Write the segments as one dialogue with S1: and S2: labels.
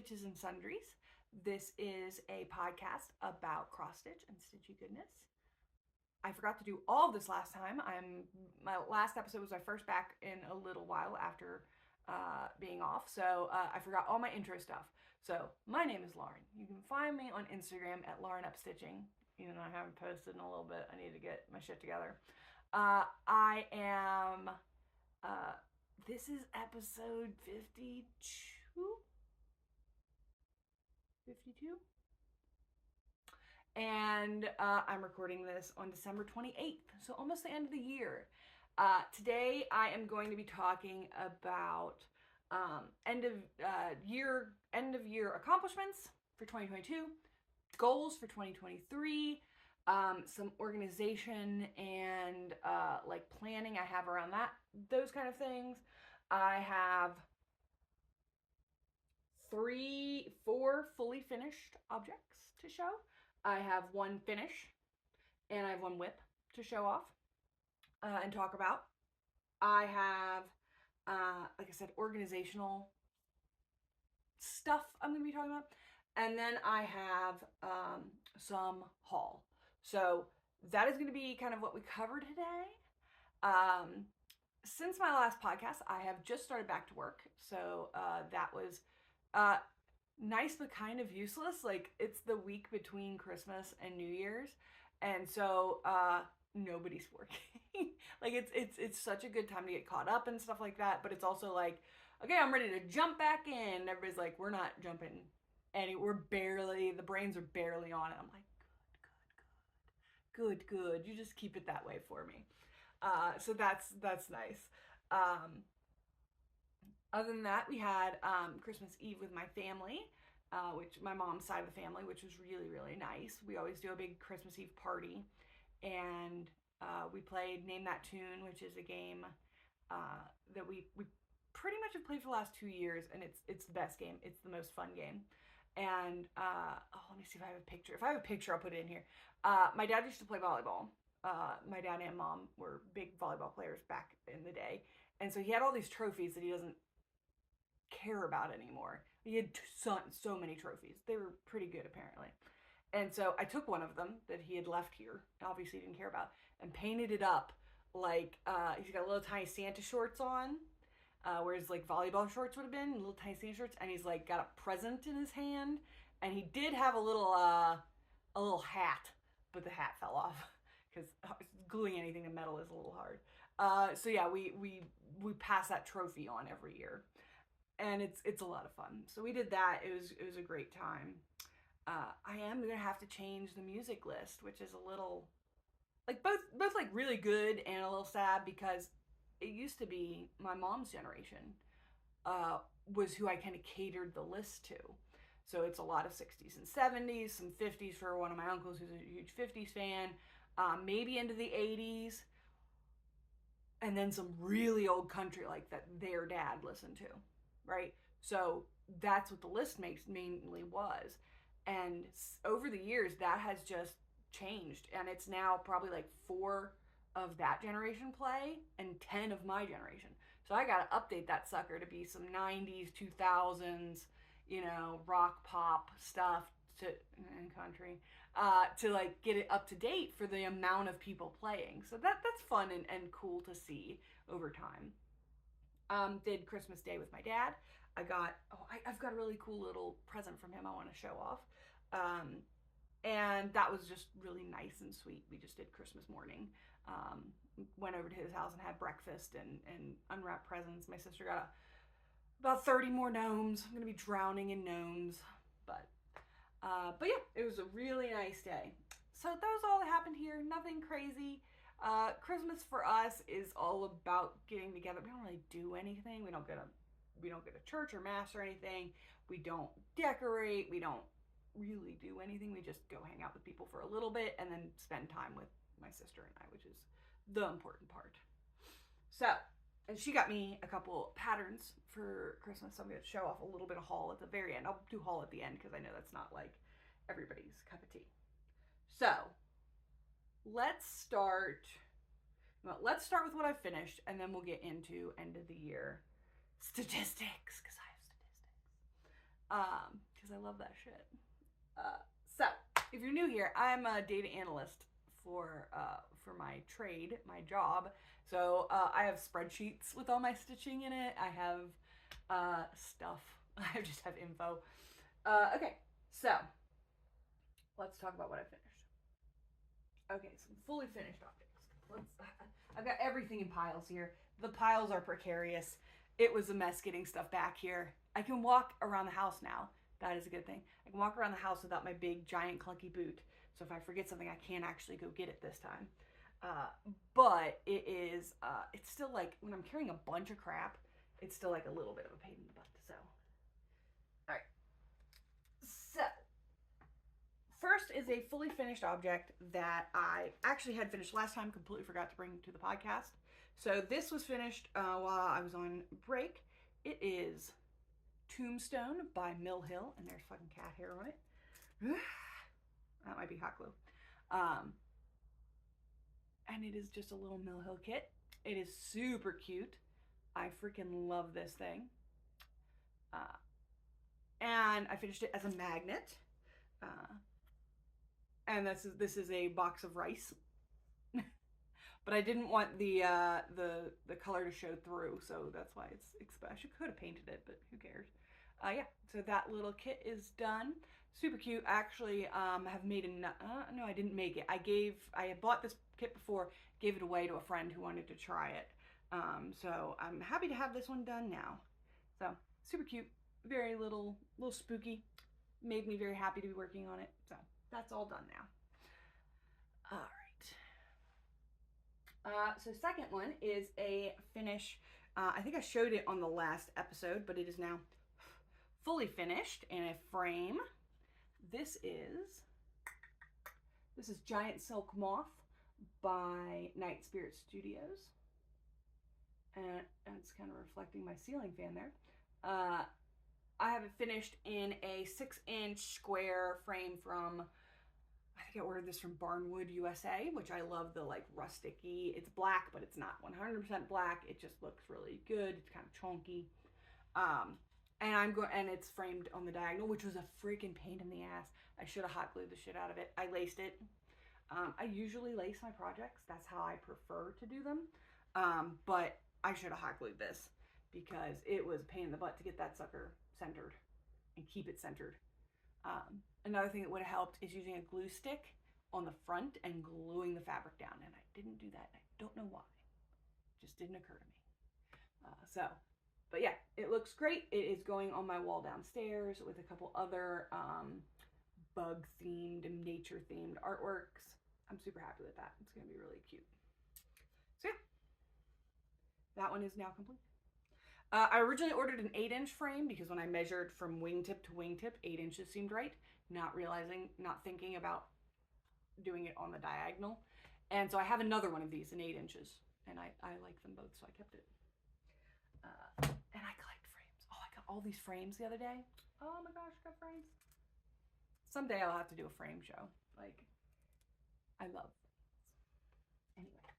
S1: Stitches and Sundries. This is a podcast about cross-stitch and stitchy goodness. I forgot to do all of this last time. My last episode was my first back in a little while after being off, so I forgot all my intro stuff. So my name is Lauren. You can find me on Instagram at LaurenUpStitching. Even though I haven't posted in a little bit, I need to get my shit together. I am. This is episode 52. 52. And I'm recording this on December 28th, so almost the end of the year. Today I am going to be talking about end of year accomplishments for 2022, goals for 2023, some organization and like planning I have around those kind of things. I have 4 fully finished objects to show. I have 1 finish, and I have 1 whip to show off and talk about. I have, like I said, organizational stuff I'm going to be talking about. And then I have some haul. So that is going to be kind of what we cover today. Since my last podcast, I have just started back to work. So that was nice but kind of useless. Like, it's the week between Christmas and New Year's, and so nobody's working. Like, it's such a good time to get caught up and stuff like that, but it's also like, okay, I'm ready to jump back in. Everybody's like, we're not jumping any, the brains are barely on it. I'm like, good. You just keep it that way for me. So that's nice. Other than that, we had Christmas Eve with my family, which my mom's side of the family, which was really, really nice. We always do a big Christmas Eve party, and we played Name That Tune, which is a game that we pretty much have played for the last 2 years, and it's the best game. It's the most fun game. And let me see if I have a picture. If I have a picture, I'll put it in here. My dad used to play volleyball. My dad and mom were big volleyball players back in the day, and so he had all these trophies that he doesn't care about anymore. He had so many trophies. They were pretty good, apparently. And so I took one of them that he had left here, obviously didn't care about, and painted it up like he's got little tiny Santa shorts on, whereas like volleyball shorts would have been little tiny Santa shorts, and he's like got a present in his hand, and he did have a little hat, but the hat fell off because gluing anything to metal is a little hard. So yeah, we pass that trophy on every year. And it's a lot of fun. So we did that. It was a great time. I am gonna have to change the music list, which is a little like both like really good and a little sad, because it used to be my mom's generation was who I kind of catered the list to. So it's a lot of 60s and 70s, some 50s for one of my uncles who's a huge 50s fan, maybe into the 80s, and then some really old country like that their dad listened to. Right? So that's what the list mainly was. And over the years, that has just changed. And it's now probably like 4 of that generation play and 10 of my generation. So I got to update that sucker to be some 90s, 2000s, rock pop stuff and country, to like get it up to date for the amount of people playing. So that's fun and cool to see over time. Did Christmas Day with my dad. I've got a really cool little present from him I want to show off. And that was just really nice and sweet. We just did Christmas morning. Went over to his house and had breakfast and unwrapped presents. My sister got about 30 more gnomes. I'm going to be drowning in gnomes. But yeah, it was a really nice day. So that was all that happened here. Nothing crazy. Christmas for us is all about getting together. We don't really do anything. We don't go to church or mass or anything. We don't decorate. We don't really do anything. We just go hang out with people for a little bit and then spend time with my sister and I, which is the important part. So, and she got me a couple patterns for Christmas. So I'm going to show off a little bit of haul at the very end. I'll do haul at the end because I know that's not like everybody's cup of tea. So, let's start with what I finished, and then we'll get into end of the year statistics, because I have because I love that shit. So if you're new here, I'm a data analyst for my trade, my job. So I have spreadsheets with all my stitching in it. I have stuff. I just have info. Okay, so let's talk about what I finished. Okay, some fully finished objects. I've got everything in piles here. The piles are precarious. It was a mess getting stuff back here. I can walk around the house now. That is a good thing. I can walk around the house without my big, giant, clunky boot. So if I forget something, I can actually go get it this time. But it is, it's still like, when I'm carrying a bunch of crap, it's still like a little bit of a pain in the butt. So, all right. So, first is a fully finished object that I actually had finished last time, completely forgot to bring to the podcast. So this was finished while I was on break. It is Tombstone by Mill Hill, and there's fucking cat hair on it. That might be hot glue. And it is just a little Mill Hill kit. It is super cute. I freaking love this thing. And I finished it as a magnet. And this is a box of rice. But I didn't want the color to show through, so that's why it's exposed. I could have painted it, but who cares? Yeah, so that little kit is done. Super cute. I actually have made no, I didn't make it. I had bought this kit before, gave it away to a friend who wanted to try it. So I'm happy to have this one done now. So super cute, very little spooky. Made me very happy to be working on it. So that's all done now. All right. So second one is a finish. I think I showed it on the last episode, but it is now fully finished in a frame. This is Giant Silk Moth by Night Spirit Studios. And it's kind of reflecting my ceiling fan there. I have it finished in a 6-inch square frame from, I think I ordered this from Barnwood, USA, which I love the like rustic-y. It's black, but it's not 100% black. It just looks really good. It's kind of chunky. And it's framed on the diagonal, which was a freaking pain in the ass. I should have hot glued the shit out of it. I laced it. I usually lace my projects. That's how I prefer to do them. But I should have hot glued this because it was a pain in the butt to get that sucker centered and keep it centered. Another thing that would have helped is using a glue stick on the front and gluing the fabric down. And I didn't do that. And I don't know why. It just didn't occur to me. But yeah, it looks great. It is going on my wall downstairs with a couple other bug themed and nature themed artworks. I'm super happy with that. It's going to be really cute. So yeah, that one is now complete. I originally ordered an 8-inch frame because when I measured from wingtip to wingtip, 8 inches seemed right. Not thinking about doing it on the diagonal. And so I have another one of these in 8 inches. And I like them both, so I kept it. And I collect frames. Oh, I got all these frames the other day. Oh my gosh, I got frames. Someday I'll have to do a frame show. Like, I love frames. Anyway.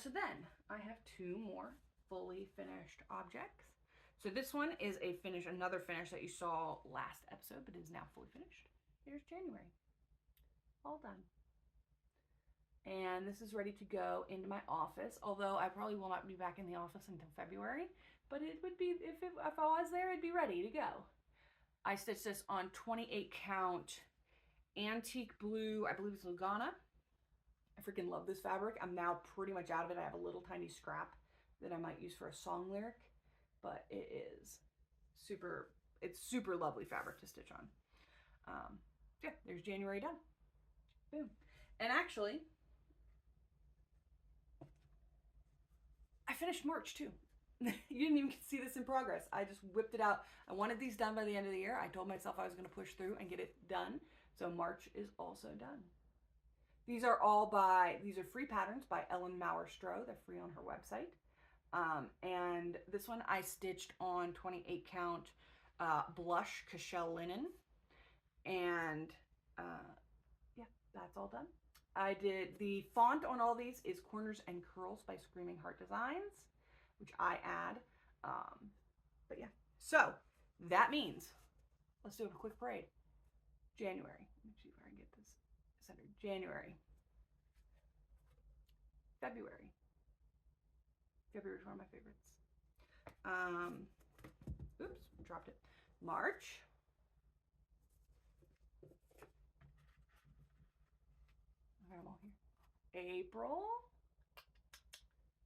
S1: So then, I have 2 more fully finished objects. So this one is another finish that you saw last episode, but is now fully finished. Here's January. All done. And this is ready to go into my office, although I probably will not be back in the office until February, but it would be, if I was there, it'd be ready to go. I stitched this on 28 count antique blue, I believe it's Lugana. I freaking love this fabric. I'm now pretty much out of it. I have a little tiny scrap that I might use for a song lyric, but it is it's super lovely fabric to stitch on. Yeah, there's January done. Boom. And actually, I finished March too. You didn't even see this in progress. I just whipped it out. I wanted these done by the end of the year. I told myself I was going to push through and get it done. So March is also done. These are free patterns by Maurer-Stroh. They're free on her website. And this one I stitched on 28 count blush Cashel linen. And yeah, that's all done. I did the font on all these is Corners and Curls by ScreamingHeartDesign, which I add. But yeah, so That means, let's do a quick parade. January. Let me see if I can get this centered. January. February. February is one of my favorites. Oops, dropped it. March. I got them all here. April.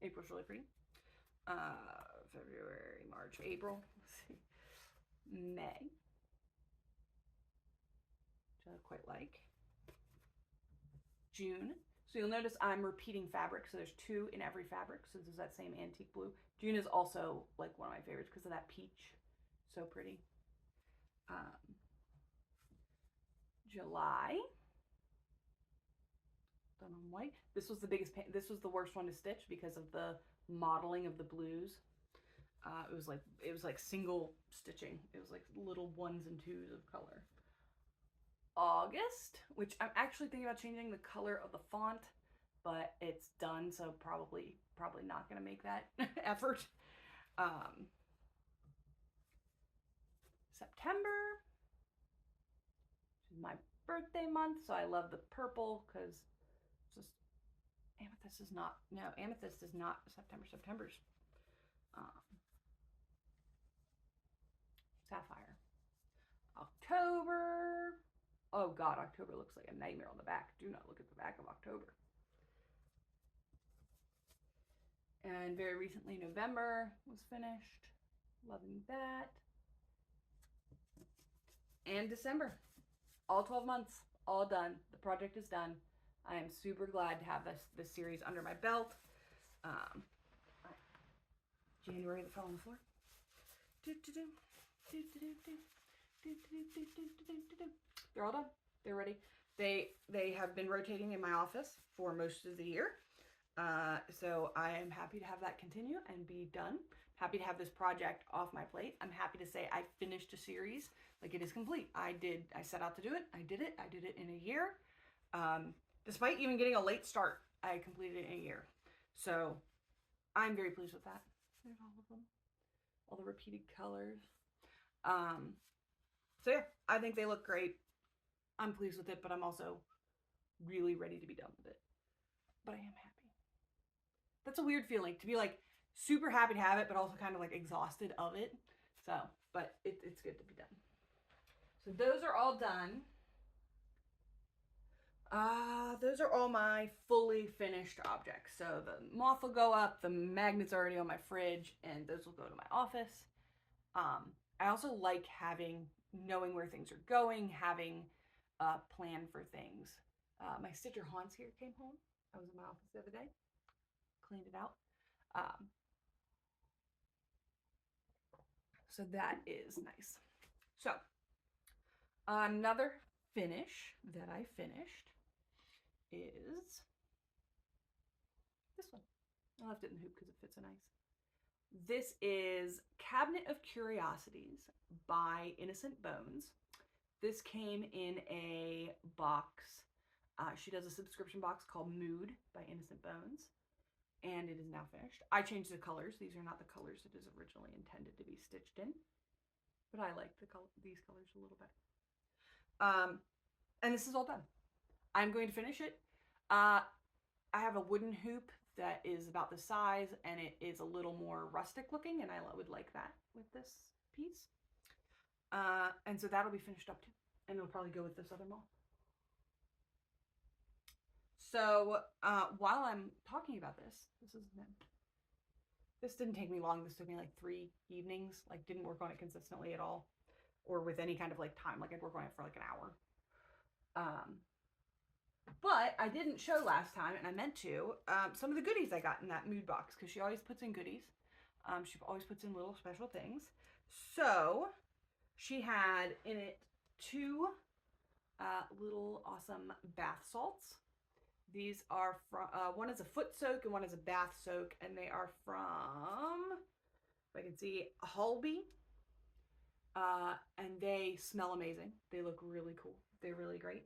S1: April's really pretty. February, March, April. Let's see. May. Which I quite like. June. So you'll notice I'm repeating fabric. So there's 2 in every fabric. So this is that same antique blue. June is also like one of my favorites because of that peach. So pretty. July. Done on white. This was the biggest pain. This was the worst one to stitch because of the modeling of the blues. It was like single stitching. It was like little 1s and 2s of color. August, which I'm actually thinking about changing the color of the font, but it's done, so probably not gonna make that effort. September, which is my birthday month, so I love the purple because just amethyst is not, no, amethyst is not September. September's sapphire. October. Oh God, October looks like a nightmare on the back. Do not look at the back of October. And very recently, November was finished. Loving that. And December. All 12 months, all done. The project is done. I am super glad to have this series under my belt. January, that fell on the floor. They're all done. They're ready. They have been rotating in my office for most of the year. So I am happy to have that continue and be done. Happy to have this project off my plate. I'm happy to say I finished a series. Like, it is complete. I set out to do it. I did it in a year. Despite even getting a late start, I completed it in a year. So I'm very pleased with that. There's all of them. All the repeated colors. So yeah, I think they look great. I'm pleased with it, but I'm also really ready to be done with it. But I am happy. That's a weird feeling, to be like super happy to have it, but also kind of like exhausted of it. So, but it's good to be done. So those are all done. Those are all my fully finished objects. So the moth will go up, the magnet's already on my fridge, and those will go to my office. I also like knowing where things are going, having a plan for things. My Stitcher Hans here came home. I was in my office the other day, cleaned it out. So that is nice. So another finish that I finished is this one. I left it in the hoop because it fits so nice. This is Cabinet of Curiosities by Innocent Bones. This came in a box. She does a subscription box called Mood by Innocent Bones, and it is now finished. I changed the colors. These are not the colors it is originally intended to be stitched in, but I like these colors a little better. And this is all done. I'm going to finish it. I have a wooden hoop that is about the size, and it is a little more rustic looking, and I would like that with this piece. And so that'll be finished up too, and it'll probably go with this other moth. So while I'm talking about this didn't take me long. This took me like 3 evenings. Like, didn't work on it consistently at all, or with any kind of like time. Like, I'd work on it for like an hour. But I didn't show last time, and I meant to, some of the goodies I got in that mood box, because she always puts in goodies. She always puts in little special things. So she had in it 2 little awesome bath salts. These are from, one is a foot soak and one is a bath soak, and they are from, if I can see, Holby. And they smell amazing. They look really cool. They're really great.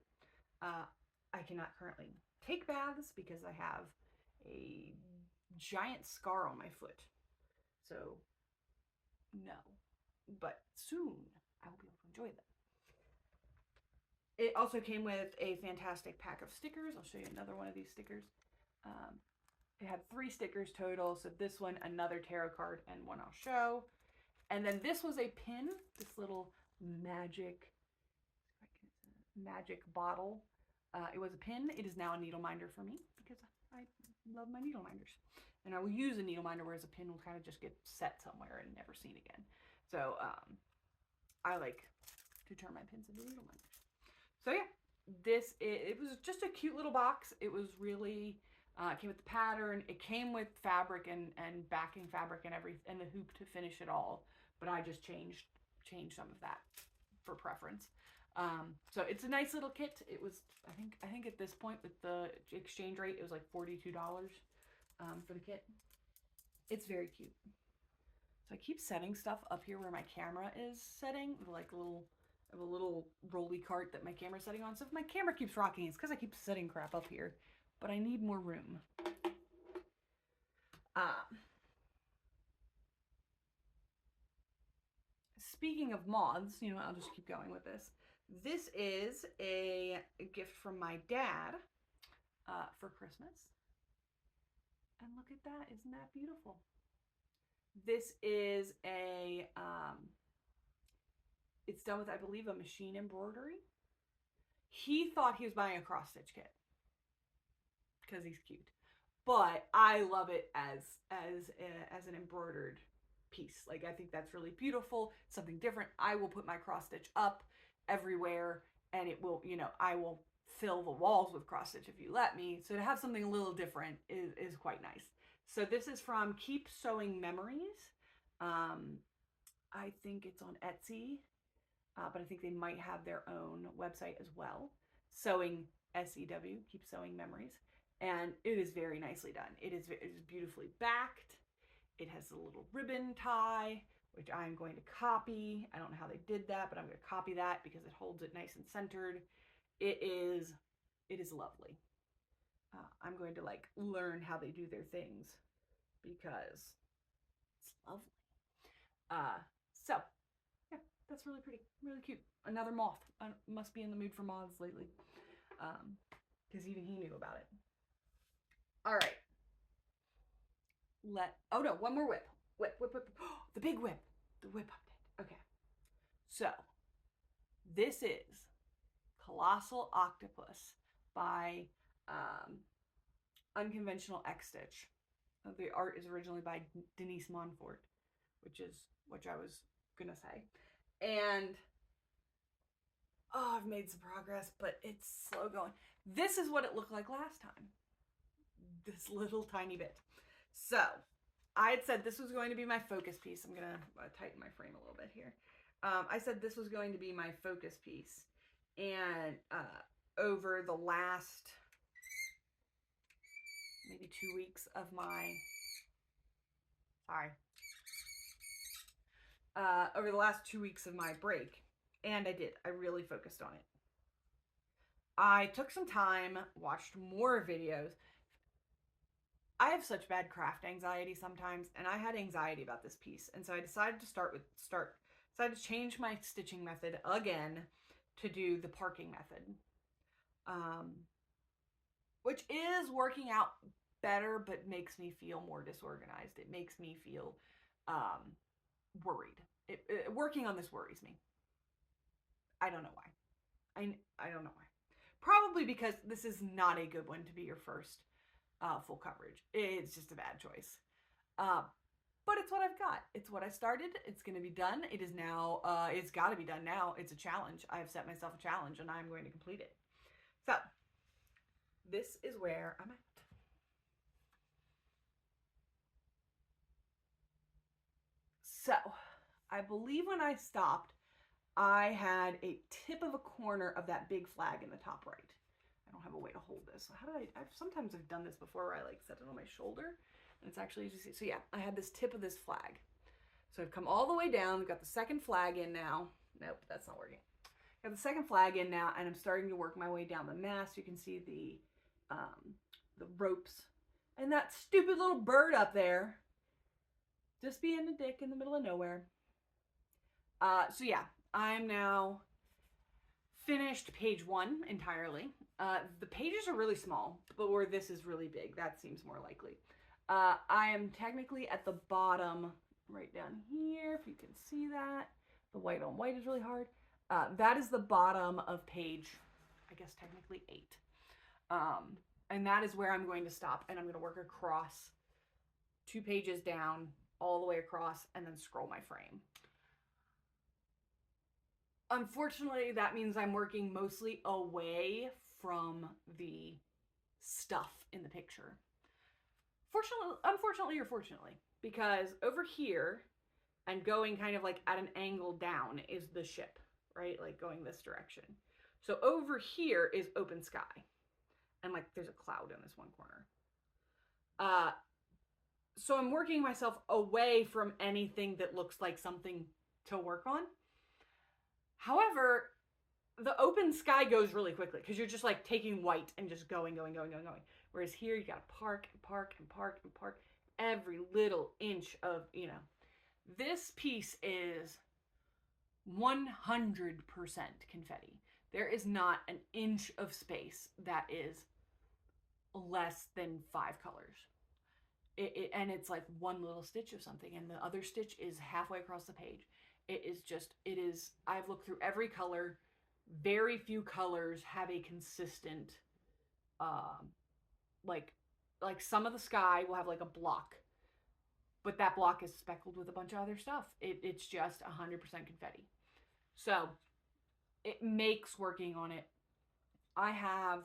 S1: I cannot currently take baths because I have a giant scar on my foot. So, no. but soon I will be able to enjoy them. It also came with a fantastic pack of stickers. I'll show you another one of these stickers. It had 3 stickers total. So this one, another tarot card, and one I'll show. And then this was a pin, this little magic bottle. It was a pin. It is now a needle minder for me because I love my needle minders. And I will use a needle minder, whereas a pin will kind of just get set somewhere and never seen again. So I like to turn my pins into needle minders. So yeah, it was just a cute little box. It was really, it came with the pattern. It came with fabric and backing fabric and and the hoop to finish it all. But I just changed some of that for preference. So it's a nice little kit. It was, I think at this point with the exchange rate, it was like $42 for the kit. It's very cute. So I keep setting stuff up here where my camera is setting, like I have a little rolly cart that my camera's setting on. So if my camera keeps rocking, it's because I keep setting crap up here, but I need more room. Speaking of moths, you know, I'll just keep going with this. This is a gift from my dad for Christmas. And look at that. Isn't that beautiful? This is a, it's done with, I believe, a machine embroidery. He thought he was buying a cross-stitch kit because he's cute. But I love it as an embroidered piece. Like, I think that's really beautiful. Something different. I will put my cross-stitch up everywhere, and it will, you know, I will fill the walls with cross-stitch if you let me. So to have something a little different is quite nice. So this is from Keep Sewing Memories. I think it's on Etsy, but I think they might have their own website as well. Sewing, S-E-W, Keep Sewing Memories. And it is very nicely done. It is beautifully backed. It has a little ribbon tie, which I'm going to copy. I don't know how they did that, but I'm going to copy that because it holds it nice and centered. It is lovely. I'm going to like learn how they do their things because it's lovely. So yeah, that's really pretty, really cute. Another moth. I must be in the mood for moths lately, because even he knew about it. All right. Oh no, one more whip. Whip. Oh, the big whip. The whip update. Okay. So this is Colossal Octopus by Unconventional X-Stitch. The art is originally by Denise Montfort, which I was gonna say. And oh, I've made some progress, but it's slow going. This is what it looked like last time. This little tiny bit. So I had said this was going to be my focus piece. I'm gonna tighten my frame a little bit here. I said this was going to be my focus piece, and over the last maybe 2 weeks of my over the last 2 weeks of my break, and I really focused on it. I took some time, watched more videos. I have such bad craft anxiety sometimes, and I had anxiety about this piece, and so I decided to change my stitching method again to do the parking method, which is working out better, but makes me feel more disorganized. It makes me feel worried. Working on this worries me. I don't know why. I don't know why. Probably because this is not a good one to be your first full coverage. It's just a bad choice. But it's what I've got. It's what I started. It's going to be done. It is now, it's got to be done now. It's a challenge. I have set myself a challenge and I'm going to complete it. So this is where I'm at. So I believe when I stopped, I had a tip of a corner of that big flag in the top right. I don't have a way to hold this. So how did sometimes I've done this before where I like set it on my shoulder and it's actually easy to see. So yeah, I had this tip of this flag. So I've come all the way down. We've got the second flag in now. Nope, that's not working. Got the second flag in now, and I'm starting to work my way down the mast. You can see the ropes and that stupid little bird up there just being a dick in the middle of nowhere. So yeah, I'm now finished page 1 entirely. The pages are really small, but where this is really big, that seems more likely. I am technically at the bottom, right down here, if you can see that. The white on white is really hard. That is the bottom of page, I guess technically 8. And that is where I'm going to stop, and I'm going to work across 2 pages down, all the way across, and then scroll my frame. Unfortunately, that means I'm working mostly away from the stuff in the picture. Unfortunately or fortunately, because over here and going kind of like at an angle down is the ship, right? Like going this direction. So over here is open sky. And like there's a cloud in this one corner. So I'm working myself away from anything that looks like something to work on. However, the open sky goes really quickly because you're just like taking white and just going. Whereas here you gotta park and park and park and park every little inch of, you know. This piece is 100% confetti. There is not an inch of space that is less than 5 colors. And it's like one little stitch of something, and the other stitch is halfway across the page. I've looked through every color. Very few colors have a consistent, like some of the sky will have like a block, but that block is speckled with a bunch of other stuff. It's just 100% confetti. So it makes working on it. I have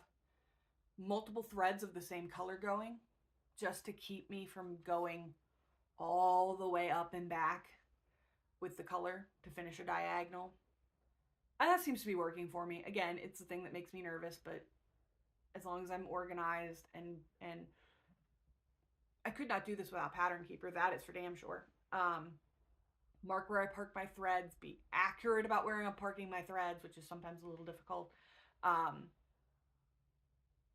S1: multiple threads of the same color going just to keep me from going all the way up and back with the color to finish a diagonal. And that seems to be working for me. Again, it's the thing that makes me nervous, but as long as I'm organized and I could not do this without Pattern Keeper, that is for damn sure. Mark where I park my threads, be accurate about where I'm parking my threads, which is sometimes a little difficult.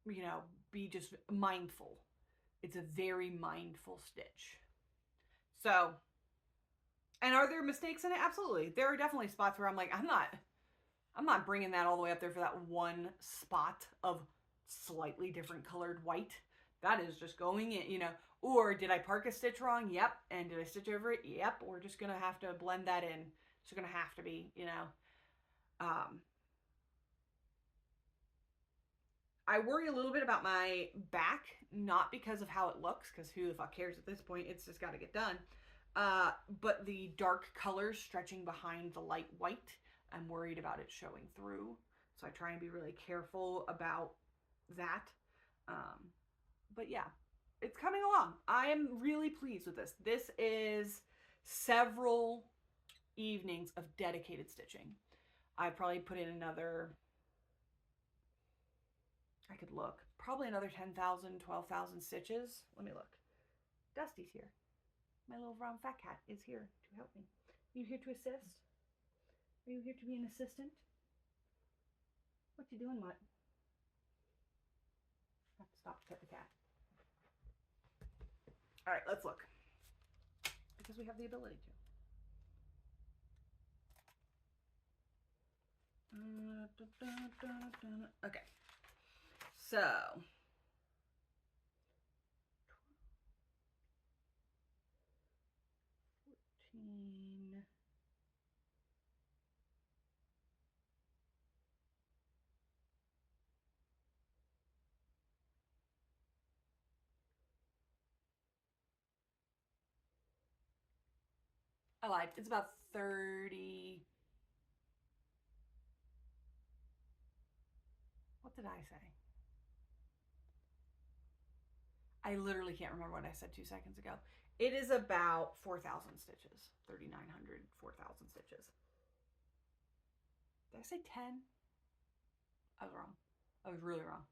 S1: You know, be just mindful. It's a very mindful stitch. So, and are there mistakes in it? Absolutely. There are definitely spots where I'm like, I'm not bringing that all the way up there for that one spot of slightly different colored white. That is just going in, you know. Or did I park a stitch wrong? Yep. And did I stitch over it? Yep. We're just going to have to blend that in. It's going to have to be, you know. I worry a little bit about my back, not because of how it looks, because who the fuck cares at this point? It's just got to get done. But the dark colors stretching behind the light white, I'm worried about it showing through. So I try and be really careful about that. But yeah, it's coming along. I am really pleased with this. This is several evenings of dedicated stitching. I probably put in another, I could look, probably another 10,000, 12,000 stitches. Let me look. Dusty's here. My little brown fat cat is here to help me. Are you here to assist? Are you here to be an assistant? What you doing, Mutt? I have to stop to pet the cat. All right, let's look. Because we have the ability to. Okay. So. 14. I lied. It's about 30. What did I say? I literally can't remember what I said 2 seconds ago. It is about 4,000 stitches. 3,900, 4,000 stitches. Did I say 10? I was wrong. I was really wrong.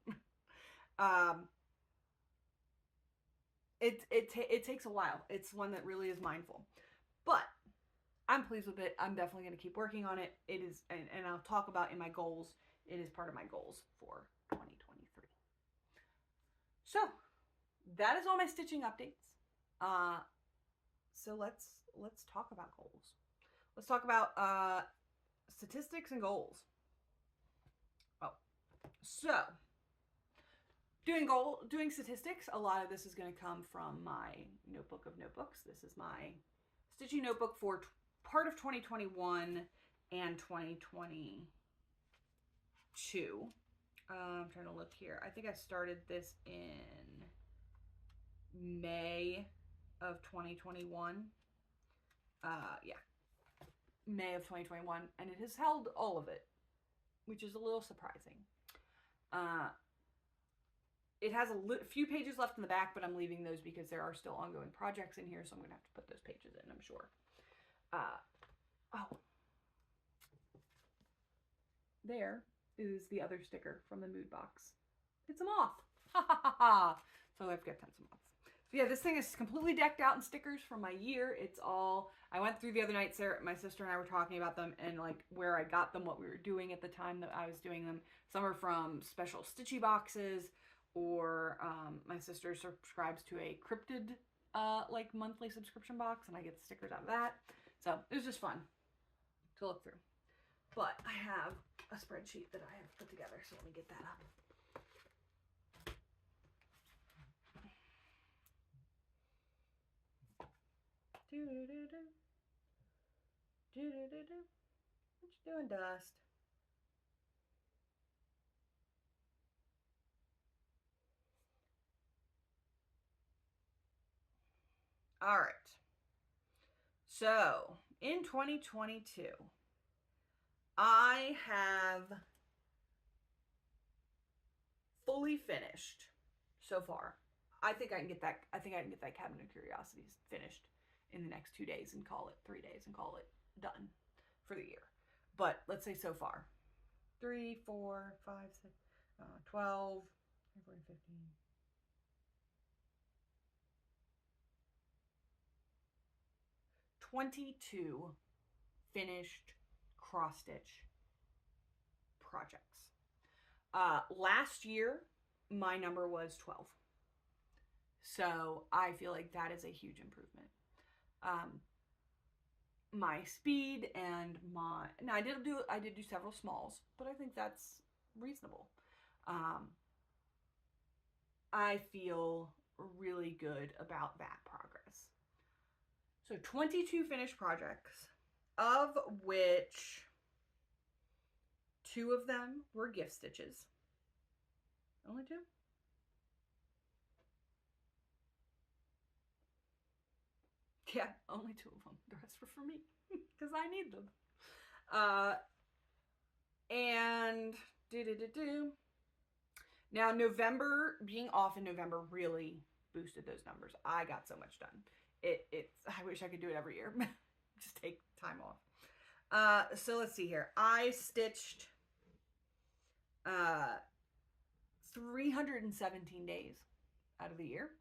S1: It takes a while. It's one that really is mindful. But I'm pleased with it. I'm definitely going to keep working on it. It is, and I'll talk about in my goals. It is part of my goals for 2023. So that is all my stitching updates. So let's talk about goals. let's talk about statistics and goals. Oh, so doing statistics, a lot of this is going to come from my notebook of notebooks. This is my stitching notebook for part of 2021 and 2022. I'm trying to look here. I think I started this in May of 2021. Yeah, May of 2021, and it has held all of it, which is a little surprising. It has a few pages left in the back, but I'm leaving those because there are still ongoing projects in here, so I'm going to have to put those pages in, I'm sure. Oh. There is the other sticker from the mood box. It's a moth. Ha ha ha ha. So I've got tons of moths. So yeah, this thing is completely decked out in stickers from my year. It's all, I went through the other night, Sarah, my sister and I were talking about them and like where I got them, what we were doing at the time that I was doing them. Some are from special stitchy boxes, or my sister subscribes to a Cryptid like monthly subscription box, and I get the stickers out of that. So it was just fun to look through. But I have a spreadsheet that I have put together, so let me get that up. What you doing, Dust? All right. So in 2022, I have fully finished so far. I think I can get that. I think I can get that Cabinet of Curiosities finished in the next 2 days and call it 3 days and call it done for the year. But let's say so far, 3, 4, 5, 6, 12, 14, 15. 22 finished cross-stitch projects. Last year, my number was 12. So I feel like that is a huge improvement. My speed and I did do several smalls, but I think that's reasonable. I feel really good about that progress. So 22 finished projects, of which 2 of them were gift stitches. Only 2? Yeah, only 2 of them. The rest were for me because I need them. And now November, being off in November really boosted those numbers. I got so much done. I wish I could do it every year. Just take time off. So let's see here. I stitched 317 days out of the year.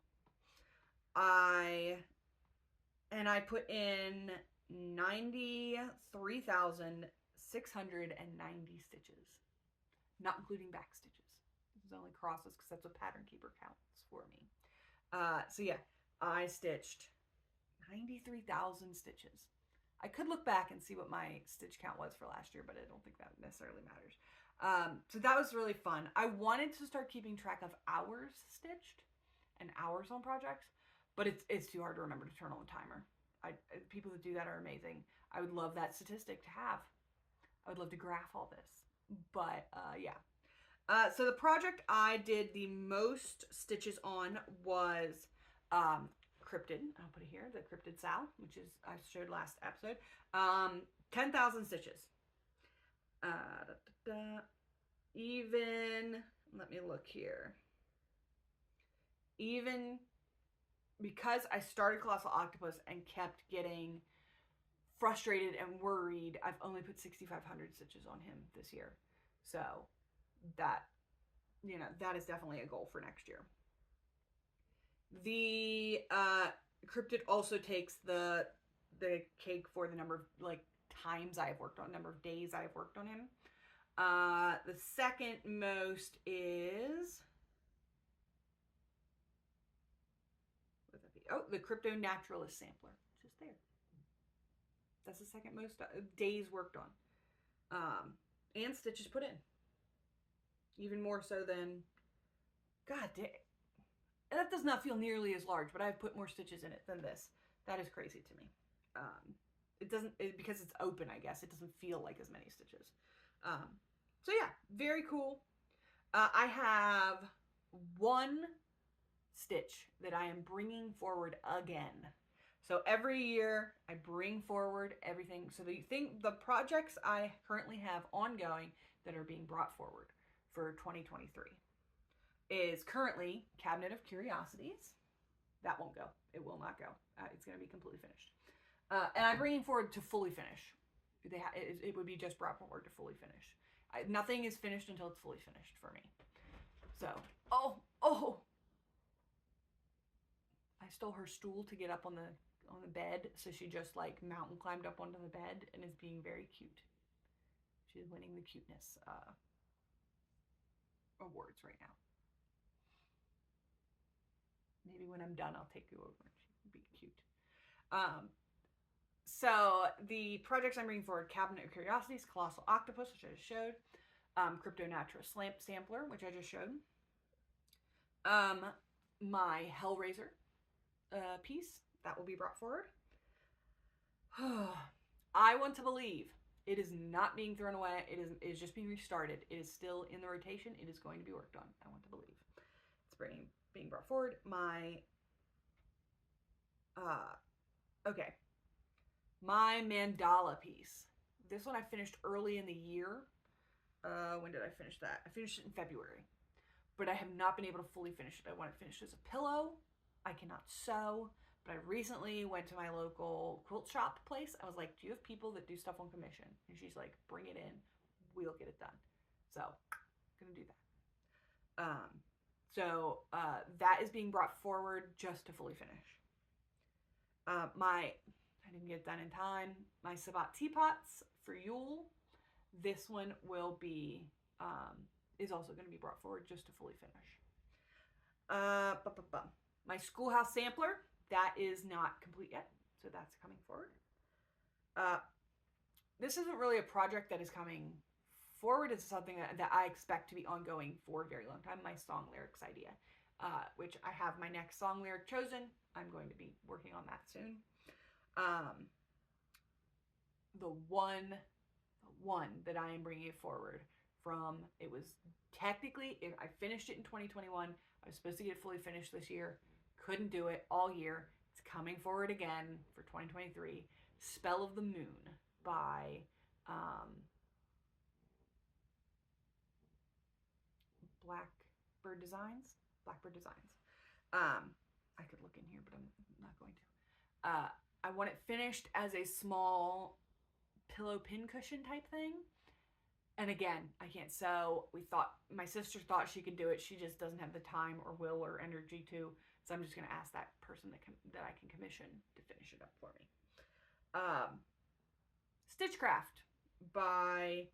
S1: I put in 93,690 stitches, not including back stitches. This is only crosses because that's what Pattern Keeper counts for me. So yeah, I stitched 93,000 stitches. I could look back and see what my stitch count was for last year, but I don't think that necessarily matters. So that was really fun. I wanted to start keeping track of hours stitched and hours on projects, but it's too hard to remember to turn on the timer. People that do that are amazing. I would love that statistic to have. I would love to graph all this, but yeah. So the project I did the most stitches on was Cryptid. I'll put it here, the Cryptid Sal, which is I showed last episode. 10,000 stitches. Even, let me look here. Even because I started Colossal Octopus and kept getting frustrated and worried, I've only put 6,500 stitches on him this year. So that, that is definitely a goal for next year. The Cryptid also takes the cake for the number of times I've worked on, number of days I've worked on him. The second most is, what would that be? Oh, the CryptoNaturalist sampler, just there. That's the second most days worked on. And stitches put in. Even more so than, God damn, that does not feel nearly as large, but I've put more stitches in it than this. That is crazy to me. It doesn't, because it's open, I guess, it doesn't feel like as many stitches. So yeah, very cool. I have one stitch that I am bringing forward again. So every year I bring forward everything. So the projects I currently have ongoing that are being brought forward for 2023 is currently Cabinet of Curiosities. That won't go. It will not go. It's going to be completely finished. And I'm bringing forward to fully finish. It would be just brought forward to fully finish. Nothing is finished until it's fully finished for me. So, oh. I stole her stool to get up on the bed, so she just like mountain climbed up onto the bed and is being very cute. She's winning the cuteness awards right now. Maybe when I'm done, I'll take you over and she can be cute. So the projects I'm bringing forward: Cabinet of Curiosities, Colossal Octopus, which I just showed, CryptoNaturalist Sampler, which I just showed, my Hellraiser piece that will be brought forward. I want to believe it is not being thrown away. It is just being restarted. It is still in the rotation. It is going to be worked on. I want to believe it's being brought forward. My my mandala piece. This one I finished early in the year. When did I finish that? I finished it in February, but I have not been able to fully finish it. I want it finished as a pillow. I cannot sew, but I recently went to my local quilt shop place. I was like, do you have people that do stuff on commission? And she's like, bring it in. We'll get it done. So, I'm going to do that. So that is being brought forward just to fully finish. I didn't get it done in time. My Sabbat teapots for Yule. This one will be, is also going to be brought forward just to fully finish. My schoolhouse sampler, that is not complete yet, so that's coming forward. This isn't really a project that is coming forward. It's something that I expect to be ongoing for a very long time. My song lyrics idea, which I have my next song lyric chosen. I'm going to be working on that soon. The one that I am bringing it forward from, it was technically, I finished it in 2021. I was supposed to get it fully finished this year. Couldn't do it all year. It's coming forward again for 2023. Spell of the Moon by Blackbird Designs. I could look in here, but I'm not going to. I want it finished as a small pillow pin cushion type thing. And again, I can't sew. My sister thought she could do it. She just doesn't have the time or will or energy to. So I'm just going to ask that person that I can commission to finish it up for me. Stitchcraft by,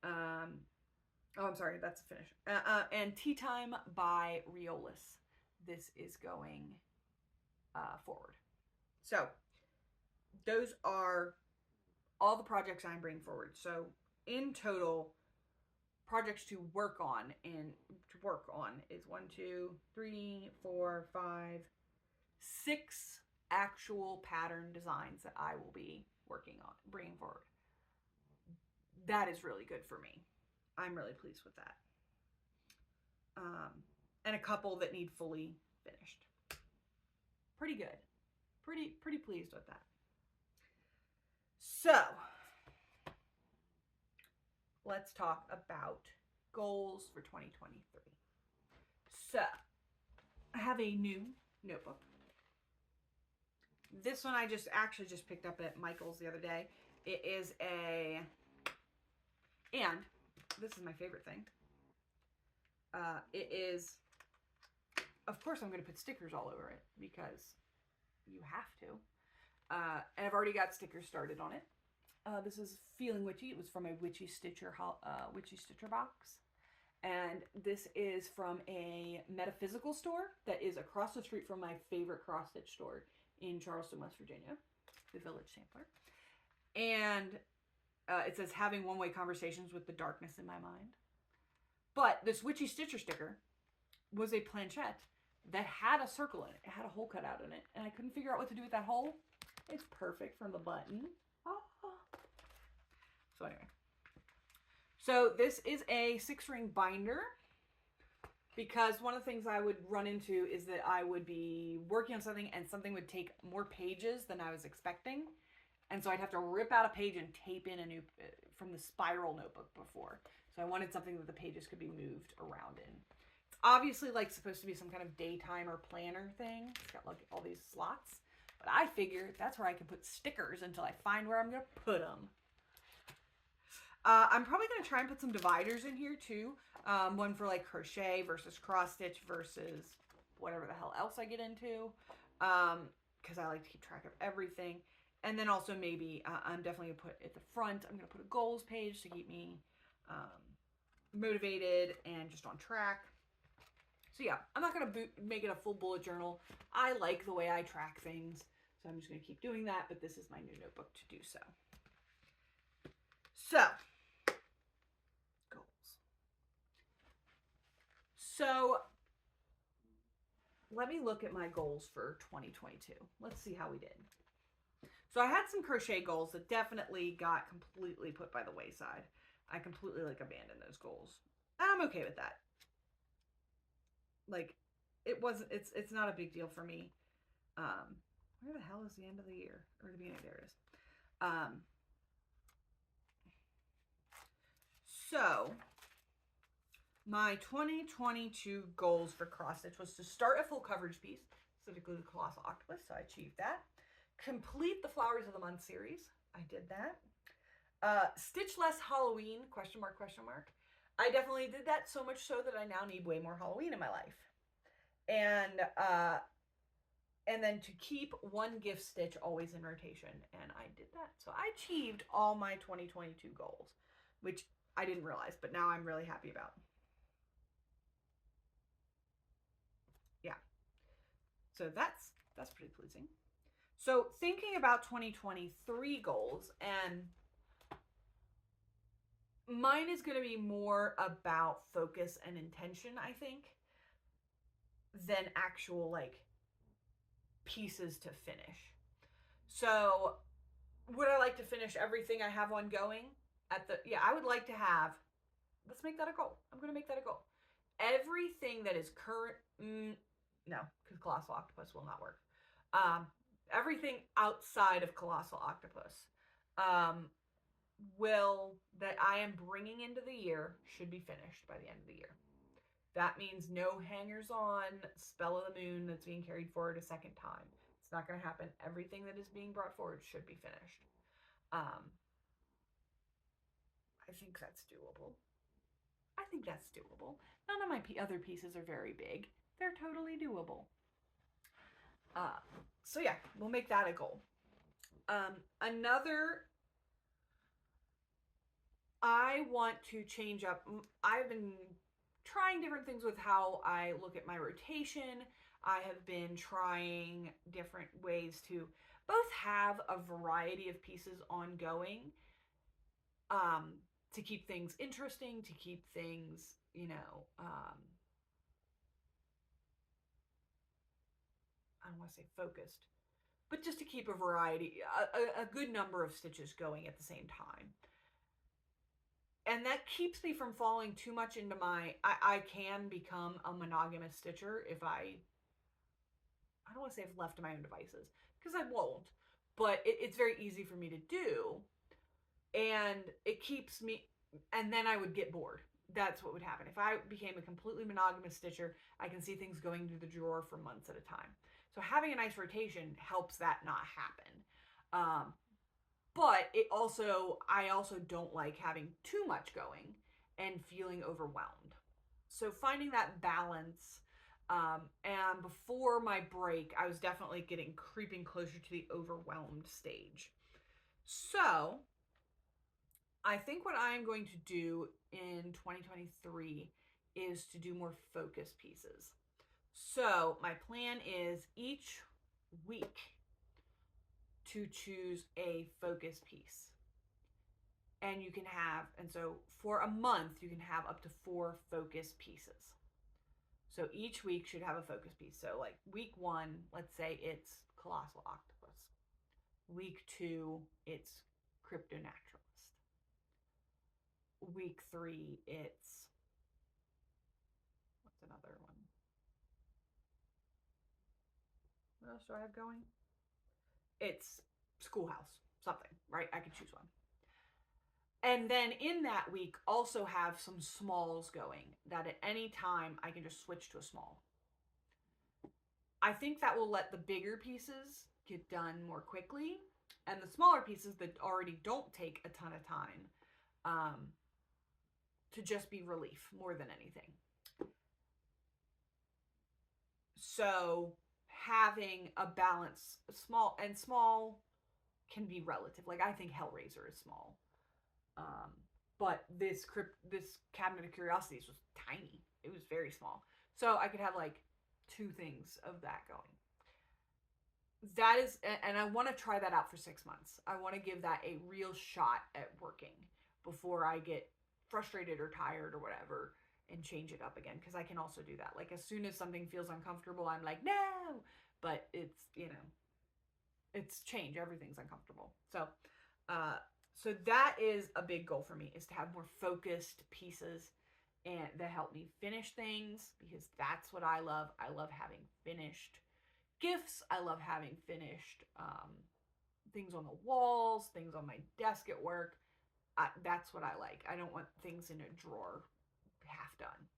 S1: I'm sorry, that's a finish. And Tea Time by Riolis. This is going forward. So those are all the projects I'm bringing forward. So in total, projects to work on is 1, 2, 3, 4, 5, 6 actual pattern designs that I will be working on, bringing forward. That is really good for me. I'm really pleased with that. And a couple that need fully finished. Pretty good. Pretty pleased with that. So, let's talk about goals for 2023. So, I have a new notebook. This one I just picked up at Michael's the other day. It is and this is my favorite thing. It is, of course I'm going to put stickers all over it because you have to. And I've already got stickers started on it. This is Feeling Witchy. It was from a Witchy Stitcher box. And this is from a metaphysical store that is across the street from my favorite cross-stitch store in Charleston, West Virginia, the Village Sampler. And it says having one-way conversations with the darkness in my mind. But this Witchy Stitcher sticker was a planchette that had a circle in it. It had a hole cut out in it. And I couldn't figure out what to do with that hole. It's perfect from the button. Oh. So anyway. So this is a 6-ring binder. Because one of the things I would run into is that I would be working on something and something would take more pages than I was expecting. And so I'd have to rip out a page and tape in a new, from the spiral notebook before. So I wanted something that the pages could be moved around in. It's obviously like supposed to be some kind of daytime or planner thing. It's got like all these slots. But I figure that's where I can put stickers until I find where I'm going to put them. I'm probably going to try and put some dividers in here too. One for like crochet versus cross stitch versus whatever the hell else I get into. Because I like to keep track of everything. And then also maybe I'm definitely going to put at the front, I'm going to put a goals page to keep me motivated and just on track. So yeah, I'm not going to make it a full bullet journal. I like the way I track things. So I'm just going to keep doing that. But this is my new notebook to do so. So, goals. So, let me look at my goals for 2022. Let's see how we did. So I had some crochet goals that definitely got completely put by the wayside. I completely like abandoned those goals. And I'm okay with that. Like, it's not a big deal for me. Where the hell is the end of the year? Or the beginning? There it is. So, my 2022 goals for cross stitch was to start a full coverage piece, specifically the Colossal Octopus, so I achieved that. Complete the Flowers of the Month series, I did that. Stitch less Halloween, question mark, question mark. I definitely did that, so much so that I now need way more Halloween in my life. And then to keep one gift stitch always in rotation, and I did that. So I achieved all my 2022 goals, which I didn't realize, but now I'm really happy about. Yeah. So that's pretty pleasing. So thinking about 2023 goals, and mine is going to be more about focus and intention, I think, than actual like pieces to finish. So would I like to finish everything I have ongoing? I would like to have, let's make that a goal. I'm going to make that a goal. Everything that is current, no, because Colossal Octopus will not work. Everything outside of Colossal Octopus that I am bringing into the year should be finished by the end of the year. That means no hangers on, Spell of the Moon that's being carried forward a second time. It's not going to happen. Everything that is being brought forward should be finished. I think that's doable. None of my other pieces are very big. They're totally doable. So yeah, we'll make that a goal. I want to change up. I've been trying different things with how I look at my rotation. I have been trying different ways to both have a variety of pieces ongoing, to keep things interesting, to keep things, I don't want to say focused, but just to keep a variety, a good number of stitches going at the same time. And that keeps me from falling too much into I can become a monogamous stitcher if I don't want to say I've left to my own devices, because I won't, but it's very easy for me to do. And it keeps me, and then I would get bored. That's what would happen. If I became a completely monogamous stitcher, I can see things going to the drawer for months at a time. So having a nice rotation helps that not happen. But I also don't like having too much going and feeling overwhelmed. So finding that balance, and before my break, I was definitely creeping closer to the overwhelmed stage. So I think what I'm going to do in 2023 is to do more focus pieces. So my plan is each week to choose a focus piece. And you can have, and so for a month, you can have up to 4 focus pieces. So each week should have a focus piece. So like week 1, let's say it's Colossal Octopus. Week 2, it's CryptoNaturalist. Week 3, it's, what's another one? What else do I have going? It's Schoolhouse, something, right? I could choose one. And then in that week, also have some smalls going that at any time I can just switch to a small. I think that will let the bigger pieces get done more quickly, and the smaller pieces that already don't take a ton of time to just be relief more than anything. So having a balance, small can be relative. Like I think Hellraiser is small. But this Cabinet of Curiosities was tiny. It was very small. So I could have like 2 things of that going. That is, and I want to try that out for 6 months. I want to give that a real shot at working before I get frustrated or tired or whatever and change it up again. Because I can also do that. Like as soon as something feels uncomfortable, I'm like, no! But it's, you know, it's change. Everything's uncomfortable. So that is a big goal for me, is to have more focused pieces and that help me finish things, because that's what I love. I love having finished gifts. I love having finished things on the walls, things on my desk at work. That's what I like. I don't want things in a drawer half done.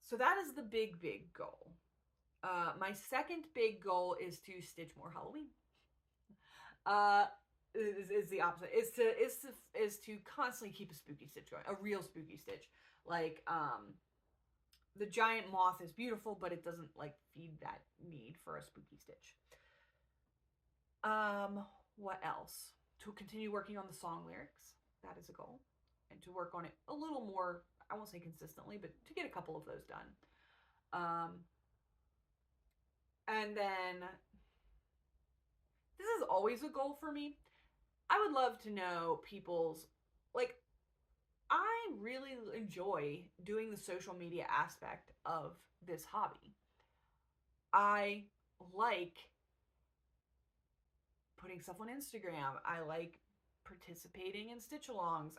S1: So that is the big goal. My second big goal is to stitch more Halloween. Is the opposite. Is to constantly keep a spooky stitch going, a real spooky stitch. Like the giant moth is beautiful, but it doesn't like feed that need for a spooky stitch. What else? To continue working on the song lyrics. That is a goal, and to work on it a little more. I won't say consistently, but to get a couple of those done. And then this is always a goal for me. I would love to know people's, like, I really enjoy doing the social media aspect of this hobby. I like putting stuff on Instagram. I like participating in stitch-alongs.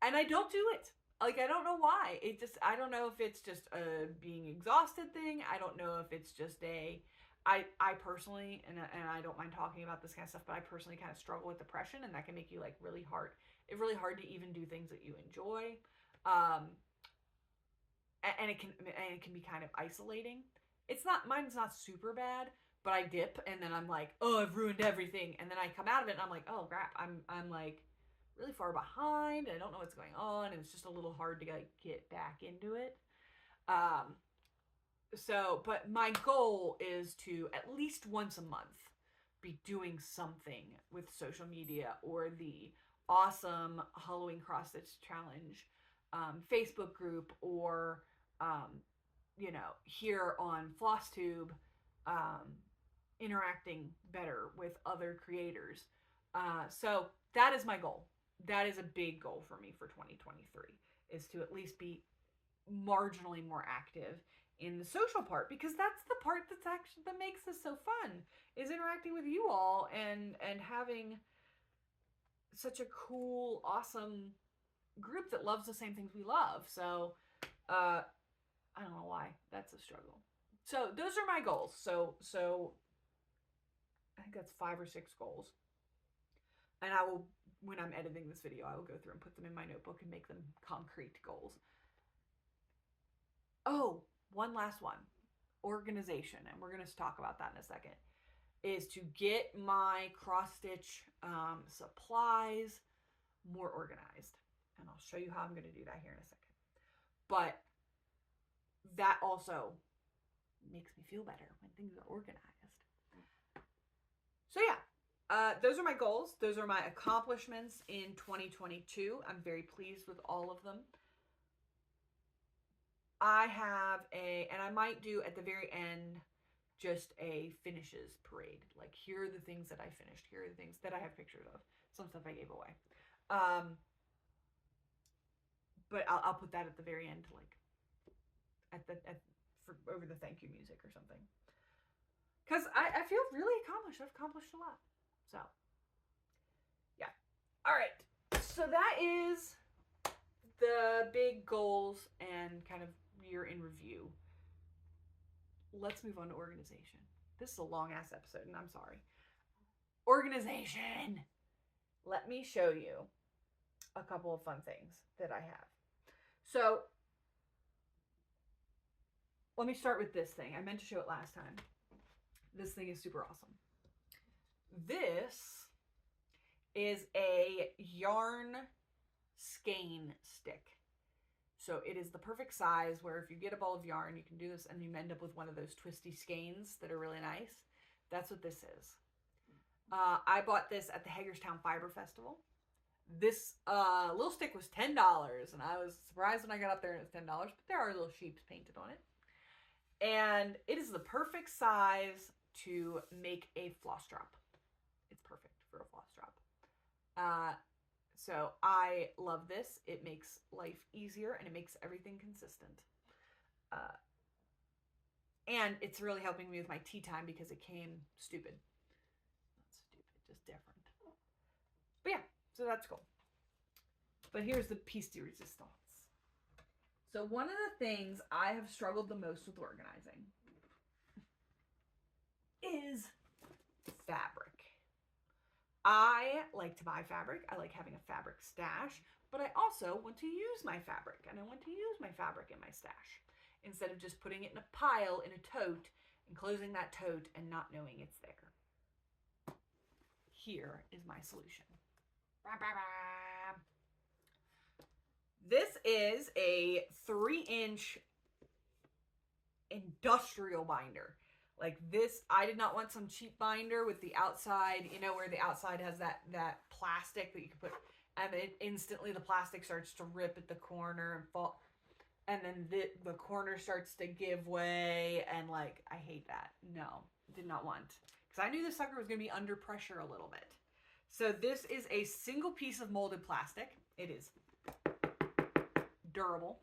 S1: And I don't do it. Like, I don't know why. I don't know if it's just a being exhausted thing. I don't know if it's just I personally, and I don't mind talking about this kind of stuff, but I personally kind of struggle with depression, and that can make you like really hard. It's really hard to even do things that you enjoy. And it can be kind of isolating. Mine's not super bad, but I dip, and then I'm like, oh, I've ruined everything. And then I come out of it, and I'm like, oh crap, I'm like really far behind. I don't know what's going on, and it's just a little hard to like get back into it. But my goal is to at least once a month be doing something with social media or the awesome Halloween Cross Stitch Challenge Facebook group, or here on Flosstube, interacting better with other creators. So that is my goal. That is a big goal for me for 2023, is to at least be marginally more active in the social part, because that's the part that makes this so fun, is interacting with you all and having such a cool, awesome group that loves the same things we love. So I don't know why that's a struggle. So those are my goals. So I think that's 5 or 6 goals, and I will, when I'm editing this video, I will go through and put them in my notebook and make them concrete goals. Oh, one last one. Organization, and we're going to talk about that in a second, is to get my cross-stitch supplies more organized. And I'll show you how I'm going to do that here in a second. But that also makes me feel better when things are organized. So yeah, those are my goals. Those are my accomplishments in 2022. I'm very pleased with all of them. I have and I might do at the very end just a finishes parade. Like, here are the things that I finished. Here are the things that I have pictures of. Some stuff I gave away. But I'll put that at the very end, like over the thank you music or something. Because I feel really accomplished. I've accomplished a lot. So, yeah. All right. So that is the big goals and kind of year in review. Let's move on to organization. This is a long ass episode, and I'm sorry. Organization. Let me show you a couple of fun things that I have. So, let me start with this thing. I meant to show it last time. This thing is super awesome. This is a yarn skein stick. So it is the perfect size where if you get a ball of yarn, you can do this and you end up with one of those twisty skeins that are really nice. That's what this is. I bought this at the Hagerstown Fiber Festival. This little stick was $10, and I was surprised when I got up there and it was $10, but there are little sheeps painted on it. And it is the perfect size to make a floss drop. It's perfect for a floss drop. So I love this. It makes life easier and it makes everything consistent. And it's really helping me with my tea time because it came stupid. Not stupid, just different. But yeah, so that's cool. But here's the piece de resistance. So one of the things I have struggled the most with organizing is fabric. I like to buy fabric. I like having a fabric stash, but I also want to use my fabric, and I want to use my fabric in my stash instead of just putting it in a pile in a tote and closing that tote and not knowing it's there. Here is my solution. This is a 3-inch industrial binder. Like this, I did not want some cheap binder with the outside, you know, where the outside has that plastic that you can put, and it instantly the plastic starts to rip at the corner and fall, and then the corner starts to give way, and like, I hate that. No, did not want. Because I knew this sucker was going to be under pressure a little bit. So this is a single piece of molded plastic. It is durable.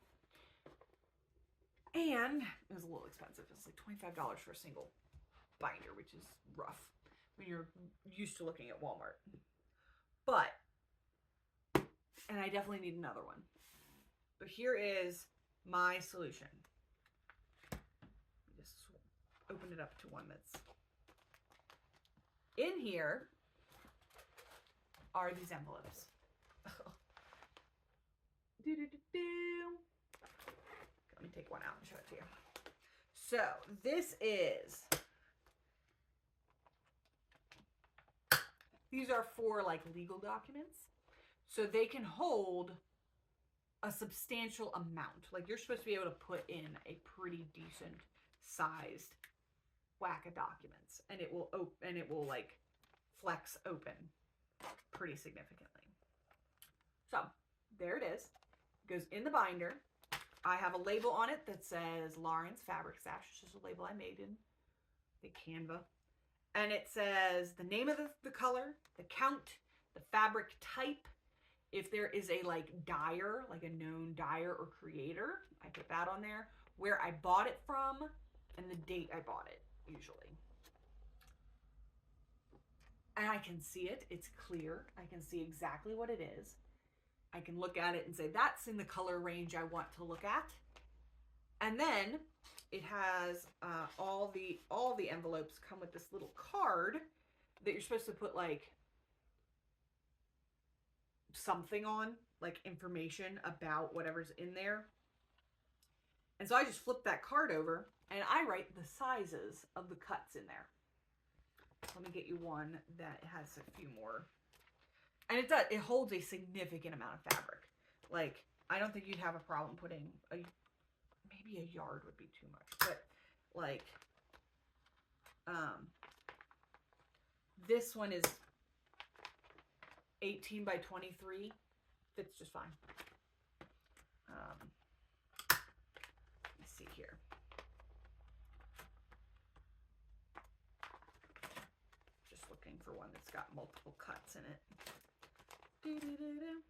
S1: And it was a little expensive. It was like $25 for a single binder, which is rough when you're used to looking at Walmart. But, and I definitely need another one. But here is my solution. Just open it up to one that's in here. Are these envelopes. Let me take one out and show it to you. So this is, these are for like legal documents. So they can hold a substantial amount. Like you're supposed to be able to put in a pretty decent sized whack of documents, and it will like flex open pretty significantly. So there it is. It goes in the binder. I have a label on it that says Lauren's Fabric Stash. It's just a label I made in the Canva. And it says the name of the color, the count, the fabric type. If there is a like dyer, like a known dyer or creator, I put that on there. Where I bought it from and the date I bought it, usually. And I can see it. It's clear. I can see exactly what it is. I can look at it and say, that's in the color range I want to look at. And then it has all the envelopes come with this little card that you're supposed to put like something on, like information about whatever's in there. And so I just flip that card over and I write the sizes of the cuts in there. Let me get you one that has a few more. And it does, it holds a significant amount of fabric. Like, I don't think you'd have a problem putting maybe a yard would be too much, but like, this one is 18 by 23, fits just fine. Let's see here. It's got multiple cuts in it. Doo-doo-doo-doo.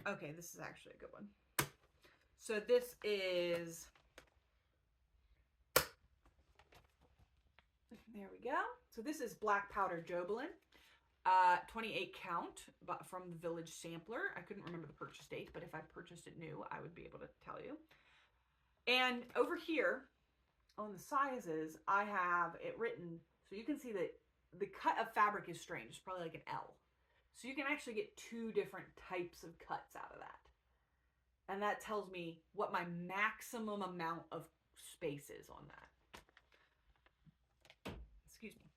S1: Okay, this is actually a good one. So this is, there we go. So this is Black Powder Jobelin, 28 count, but from the Village Sampler. I couldn't remember the purchase date, but if I purchased it new, I would be able to tell you. And over here on the sizes, I have it written, so you can see that the cut of fabric is strange. It's probably like an L. So you can actually get 2 different types of cuts out of that. And that tells me what my maximum amount of space is on that. Excuse me.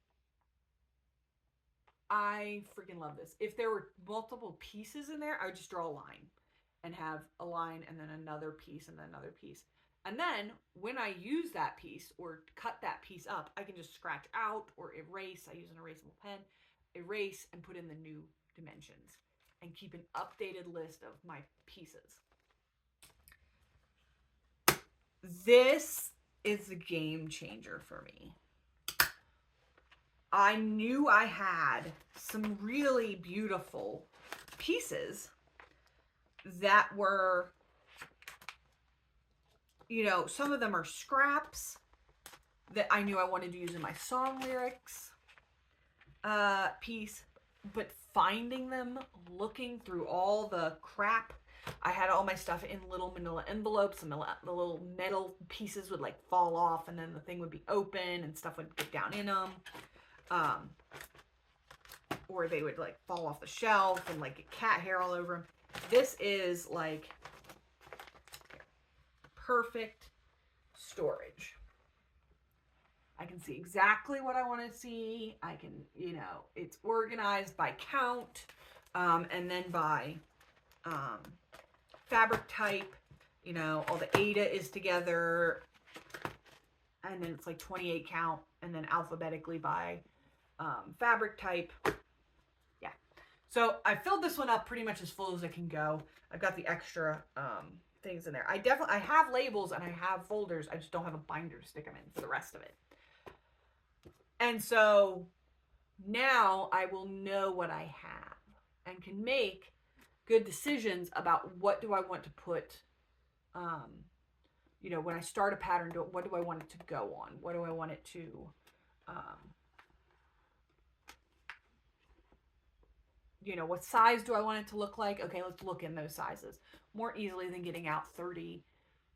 S1: I freaking love this. If there were multiple pieces in there, I would just draw a line and have a line and then another piece and then another piece. And then when I use that piece or cut that piece up, I can just scratch out or erase. I use an erasable pen, erase and put in the new dimensions and keep an updated list of my pieces. This is a game changer for me. I knew I had some really beautiful pieces that were, you know, some of them are scraps that I knew I wanted to use in my song lyrics piece, but finding them, looking through all the crap. I had all my stuff in little manila envelopes, and the little metal pieces would like fall off and then the thing would be open and stuff would get down in them. Or they would like fall off the shelf and like get cat hair all over them. This is like perfect storage. I can see exactly what I want to see. I can, you know, it's organized by count, and then by fabric type. You know, all the Aida is together, and then it's like 28 count, and then alphabetically by fabric type. Yeah. So I filled this one up pretty much as full as it can go. I've got the extra things in there. I have labels and I have folders. I just don't have a binder to stick them in for the rest of it. And so now I will know what I have and can make good decisions about what do I want to put, you know, when I start a pattern, what do I want it to go on? What do I want it to, you know, what size do I want it to look like? Okay, let's look in those sizes more easily than getting out 30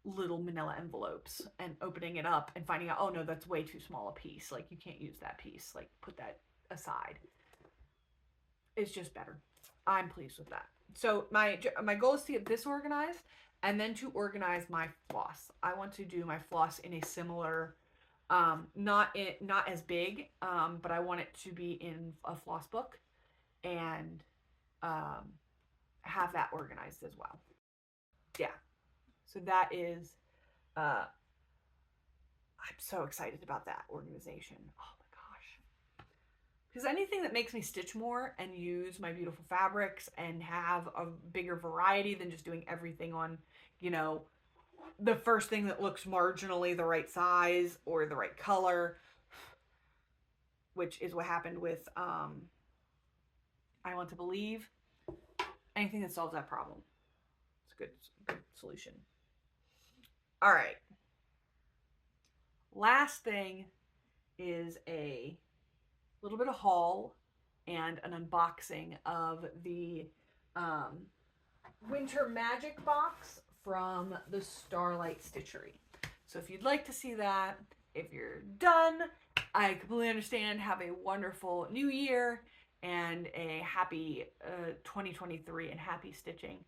S1: little manila envelopes and opening it up and finding out, oh no, that's way too small a piece. Like you can't use that piece. Like put that aside. It's just better. I'm pleased with that. So my goal is to get this organized and then to organize my floss. I want to do my floss in a similar, not as big, but I want it to be in a floss book and have that organized as well. Yeah. So that is, I'm so excited about that organization. Oh my gosh. Because anything that makes me stitch more and use my beautiful fabrics and have a bigger variety than just doing everything on, you know, the first thing that looks marginally the right size or the right color, which is what happened with I Want to Believe. Anything that solves that problem. It's a good solution. All right. Last thing is a little bit of haul and an unboxing of the Winter Magic box from the Starlight Stitchery. So if you'd like to see that, if you're done, I completely understand. Have a wonderful new year and a happy 2023 and happy stitching.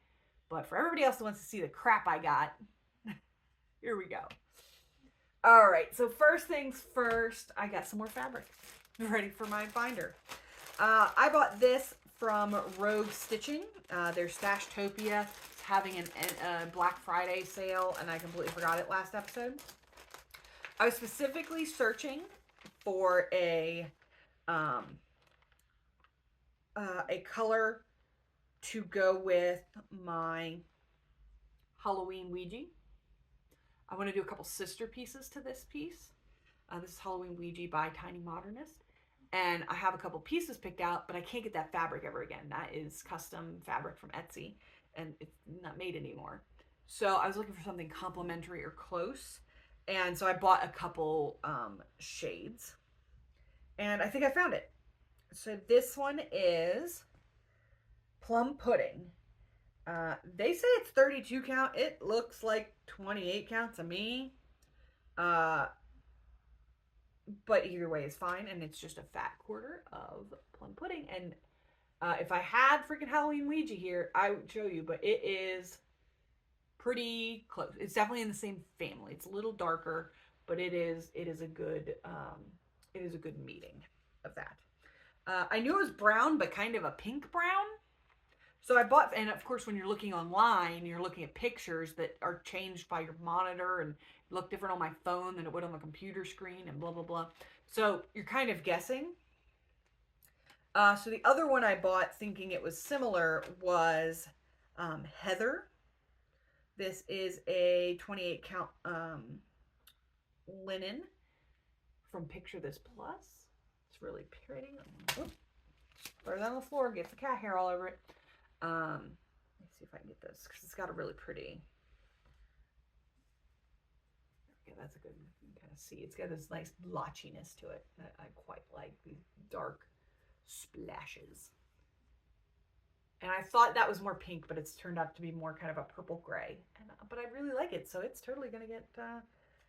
S1: But for everybody else that wants to see the crap I got, here we go. All right, so first things first, I got some more fabric ready for my binder. I bought this from Rogue Stitching. Their Stashtopia is having a Black Friday sale, and I completely forgot it last episode. I was specifically searching for a color to go with my Halloween Ouija. I want to do a couple sister pieces to this piece. This is Halloween Ouija by Tiny Modernist. And I have a couple pieces picked out, but I can't get that fabric ever again. That is custom fabric from Etsy, and it's not made anymore. So I was looking for something complementary or close. And so I bought a couple shades. And I think I found it. So this one is Plum Pudding. They say it's 32 count. It looks like 28 count to me. But either way is fine, and it's just a fat quarter of plum pudding. And if I had freaking Halloween Ouija here, I would show you, but it is pretty close. It's definitely in the same family. It's a little darker, but it is a good meeting of that. I knew it was brown, but kind of a pink brown. So I bought, and of course, when you're looking online, you're looking at pictures that are changed by your monitor and look different on my phone than it would on the computer screen and blah, blah, blah. So you're kind of guessing. So the other one I bought thinking it was similar was Heather. This is a 28 count linen from Picture This Plus. It's really pretty. Oops. Throw that on the floor, gets the cat hair all over it. Let me see if I can get this, because it's got a really pretty, okay, that's a good, you can kind of see, it's got this nice blotchiness to it. I quite like these dark splashes. And I thought that was more pink, but it's turned out to be more kind of a purple gray. And, but I really like it, so it's totally going to get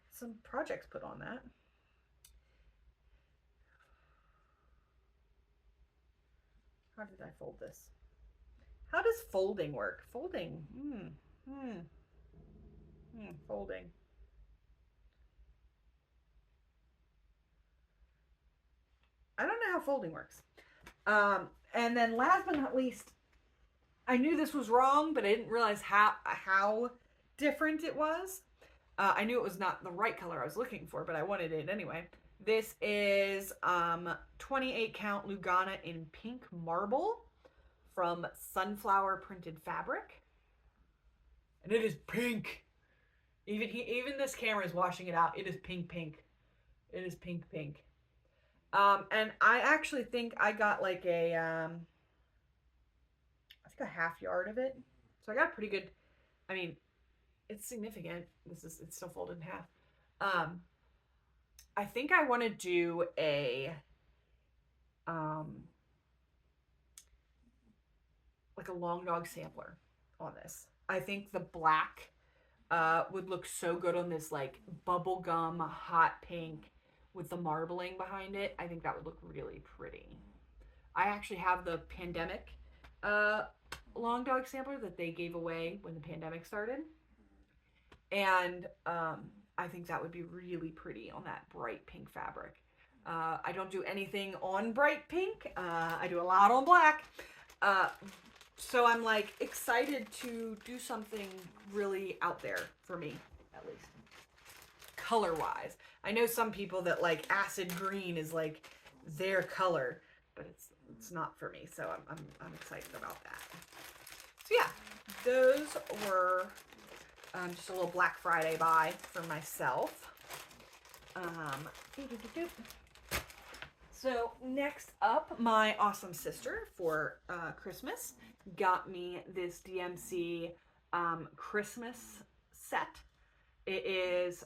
S1: some projects put on that. How did I fold this? How does folding work? Folding. Folding. I don't know how folding works. And then last but not least, I knew this was wrong, but I didn't realize how different it was. I knew it was not the right color I was looking for, but I wanted it anyway. This is 28 count Lugana in pink marble from Sunflower Printed Fabric. And it is pink. Even this camera is washing it out. It is pink, pink. It is pink, pink. And I actually think I got like I think a half yard of it. So I got pretty good, I mean, it's significant. It's still folded in half. I think I want to do a, like a long dog sampler on this. I think the black would look so good on this like bubblegum hot pink with the marbling behind it. I think that would look really pretty. I actually have the pandemic long dog sampler that they gave away when the pandemic started. And I think that would be really pretty on that bright pink fabric. I don't do anything on bright pink. I do a lot on black. So I'm like excited to do something really out there for me, at least. Color-wise. I know some people that like acid green is like their color, but it's not for me. So I'm excited about that. So yeah, those were just a little Black Friday buy for myself. So next up, my awesome sister for Christmas got me this DMC Christmas set. It is,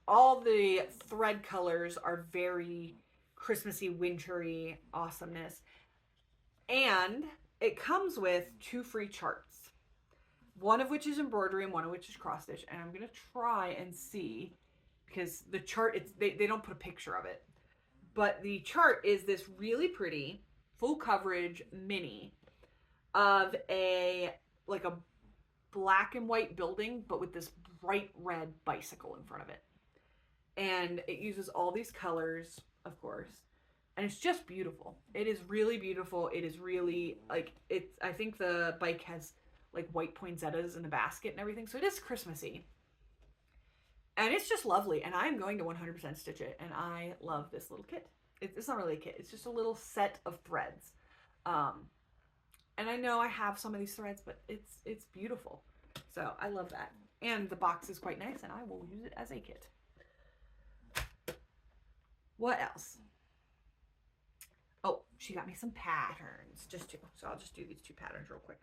S1: all the thread colors are very Christmassy, wintry awesomeness. And it comes with 2 free charts. One of which is embroidery and one of which is cross stitch. And I'm going to try and see, because the chart, they don't put a picture of it. But the chart is this really pretty full coverage mini of like a black and white building, but with this bright red bicycle in front of it. And it uses all these colors, of course. And it's just beautiful. It is really beautiful. It is really like, I think the bike has like white poinsettias in the basket and everything. So it is Christmassy. And it's just lovely. And I'm going to 100% stitch it. And I love this little kit. It's not really a kit. It's just a little set of threads. And I know I have some of these threads, but it's beautiful. So I love that. And the box is quite nice, and I will use it as a kit. What else? Oh, she got me some patterns, just two. So I'll just do these two patterns real quick.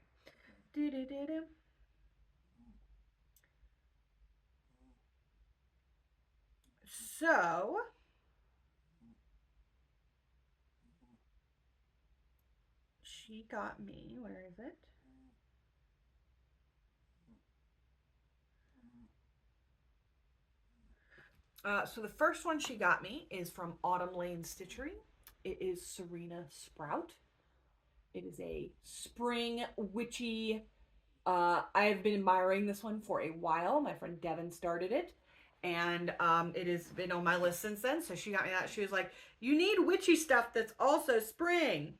S1: So, she got me, where is it? So the first one she got me is from Autumn Lane Stitchery. It is Serena Sprout. It is a spring witchy. I've been admiring this one for a while. My friend Devin started it, and it has been on my list since then. So she got me that. She was like, "You need witchy stuff that's also spring.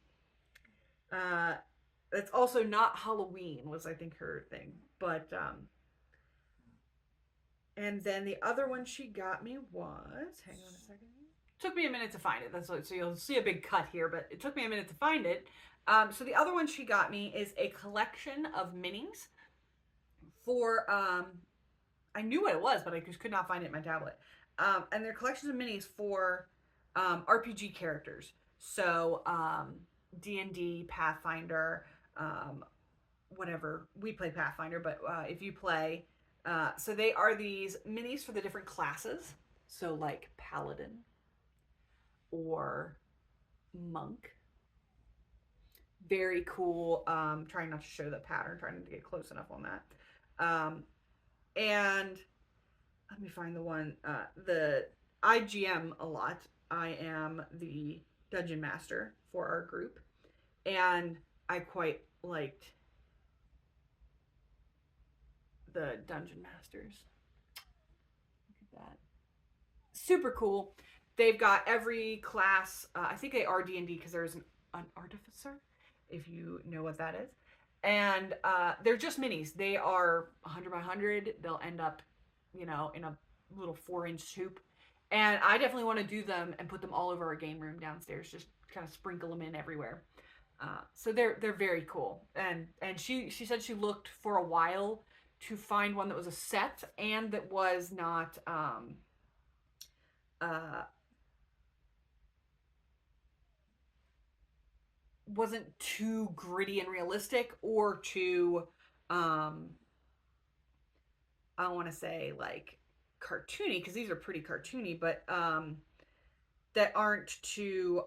S1: That's also not Halloween," was I think her thing. But and then the other one she got me was, hang on a second. Took me a minute to find it. That's what, so you'll see a big cut here, but it took me a minute to find it. So the other one she got me is a collection of minis for, I knew what it was, but I just could not find it in my tablet. And they're collections of minis for RPG characters. So D&D, Pathfinder, whatever. We play Pathfinder, but if you play, so they are these minis for the different classes. So like Paladin or Monk. Very cool. Trying not to show the pattern, trying to get close enough on that. And let me find the one, the IGM a lot. I am the Dungeon Master for our group, and I quite liked the Dungeon Masters. Look at that. Super cool. They've got every class. I think they are D&D because there's an artificer, if you know what that is. And they're just minis. They are 100 by 100. They'll end up, you know, in a little 4-inch hoop. And I definitely want to do them and put them all over our game room downstairs. Just kind of sprinkle them in everywhere. So they're very cool. And she said she looked for a while to find one that was a set and that was not wasn't too gritty and realistic or too I don't want to say like cartoony, because these are pretty cartoony, but that aren't too